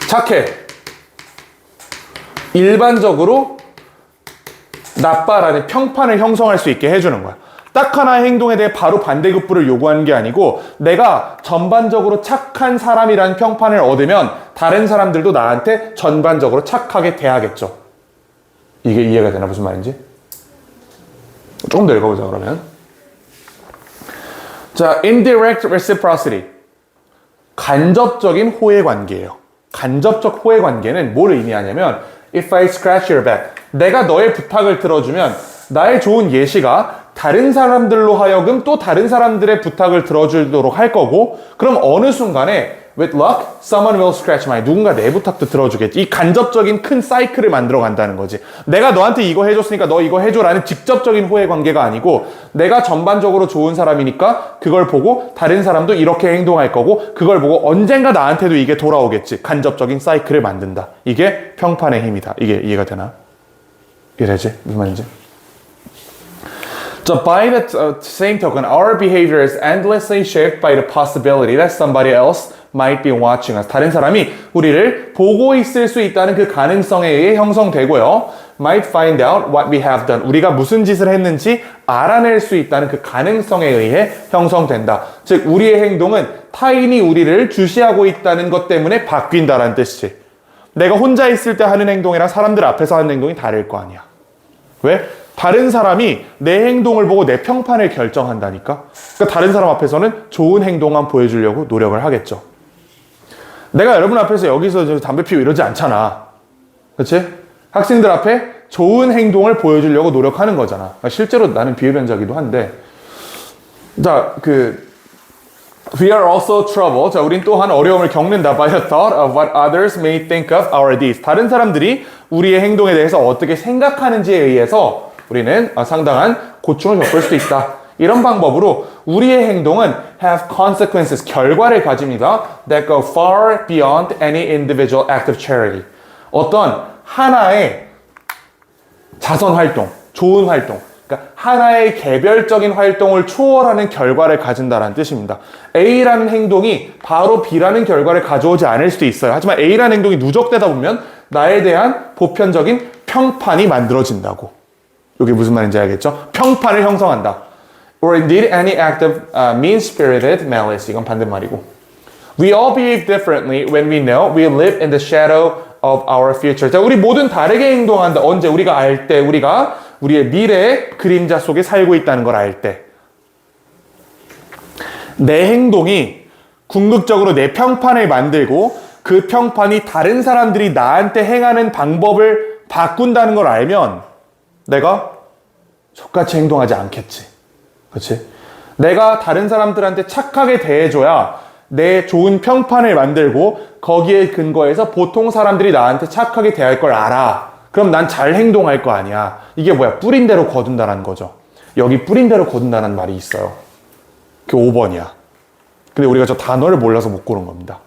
Speaker 1: 착해. 일반적으로 나빠라는 평판을 형성할 수 있게 해주는 거야. 딱 하나의 행동에 대해 바로 반대급부를 요구하는 게 아니고 내가 전반적으로 착한 사람이라는 평판을 얻으면 다른 사람들도 나한테 전반적으로 착하게 대하겠죠. 이게 이해가 되나? 무슨 말인지? 조금 더 읽어보자 그러면. 자, indirect reciprocity. 간접적인 호혜 관계예요. 간접적 호혜 관계는 뭘 의미하냐면 if I scratch your back. 내가 너의 부탁을 들어주면 나의 좋은 예시가 다른 사람들로 하여금 또 다른 사람들의 부탁을 들어주도록 할 거고 그럼 어느 순간에 with luck, someone will scratch my 누군가 내 부탁도 들어주겠지. 이 간접적인 큰 사이클을 만들어 간다는 거지. 내가 너한테 이거 해줬으니까 너 이거 해줘라는 직접적인 호혜 관계가 아니고 내가 전반적으로 좋은 사람이니까 그걸 보고 다른 사람도 이렇게 행동할 거고 그걸 보고 언젠가 나한테도 이게 돌아오겠지. 간접적인 사이클을 만든다. 이게 평판의 힘이다. 이게 이해가 되나? 이래지? 무슨 말인지? So by the same token, our behavior is endlessly shaped by the possibility that somebody else might be watching us. 다른 사람이 우리를 보고 있을 수 있다는 그 가능성에 의해 형성되고요. Might find out what we have done. 우리가 무슨 짓을 했는지 알아낼 수 있다는 그 가능성에 의해 형성된다. 즉 우리의 행동은 타인이 우리를 주시하고 있다는 것 때문에 바뀐다라는 뜻이지. 내가 혼자 있을 때 하는 행동이랑 사람들 앞에서 하는 행동이 다를 거 아니야. 왜? 다른 사람이 내 행동을 보고 내 평판을 결정한다니까. 그러니까 다른 사람 앞에서는 좋은 행동만 보여주려고 노력을 하겠죠. 내가 여러분 앞에서 여기서 담배 피우고 이러지 않잖아. 그렇지? 학생들 앞에 좋은 행동을 보여주려고 노력하는 거잖아. 그러니까 실제로 나는 비흡연자기도 한데. 자, we are also troubled. 자, 우린 또한 어려움을 겪는다. By the thought of what others may think of our deeds. 다른 사람들이 우리의 행동에 대해서 어떻게 생각하는지에 의해서 우리는 상당한 고충을 겪을 수도 있다. 이런 방법으로 우리의 행동은 have consequences, 결과를 가집니다. That go far beyond any individual act of charity. 어떤 하나의 자선 활동, 좋은 활동, 그러니까 하나의 개별적인 활동을 초월하는 결과를 가진다는 뜻입니다. A라는 행동이 바로 B라는 결과를 가져오지 않을 수도 있어요. 하지만 A라는 행동이 누적되다 보면 나에 대한 보편적인 평판이 만들어진다고. 이게 무슨 말인지 알겠죠? 평판을 형성한다. Or indeed any act of mean-spirited malice. 이건 반대말이고. We all behave differently when we know we live in the shadow of our future. 자, 우리 모든 다르게 행동한다. 언제? 우리가 알 때, 우리가 우리의 미래의 그림자 속에 살고 있다는 걸 알 때. 내 행동이 궁극적으로 내 평판을 만들고 그 평판이 다른 사람들이 나한테 행하는 방법을 바꾼다는 걸 알면 내가 똑같이 행동하지 않겠지. 그렇지? 내가 다른 사람들한테 착하게 대해줘야 내 좋은 평판을 만들고 거기에 근거해서 보통 사람들이 나한테 착하게 대할 걸 알아. 그럼 난 잘 행동할 거 아니야. 이게 뭐야? 뿌린 대로 거둔다는 거죠. 여기 뿌린 대로 거둔다는 말이 있어요. 그게 5번이야. 근데 우리가 저 단어를 몰라서 못 고른 겁니다.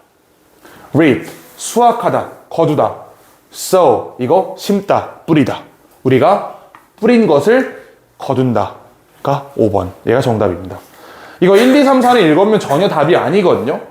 Speaker 1: reap, 수확하다, 거두다. sow, 이거 심다, 뿌리다. 우리가 뿌린 것을 거둔다가 5번. 얘가 정답입니다. 이거 1, 2, 3, 4는 읽으면 전혀 답이 아니거든요.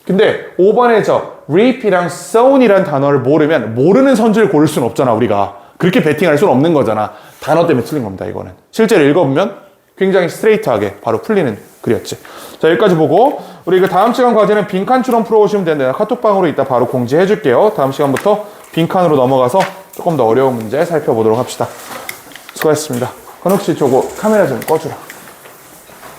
Speaker 1: 근데 5번에 저 reap이랑 sown이라는 단어를 모르는 선지를 고를 수는 없잖아, 우리가. 그렇게 베팅할 수는 없는 거잖아. 단어 때문에 틀린 겁니다, 이거는. 실제로 읽어보면 굉장히 스트레이트하게 바로 풀리는 글이었지. 자, 여기까지 보고 우리 그 다음 시간 과제는 빈칸처럼 풀어오시면 되는데 카톡방으로 이따 바로 공지해 줄게요. 다음 시간부터 빈칸으로 넘어가서 조금 더 어려운 문제 살펴보도록 합시다. 수고하셨습니다. 현욱 씨, 저거 카메라 좀 꺼주라.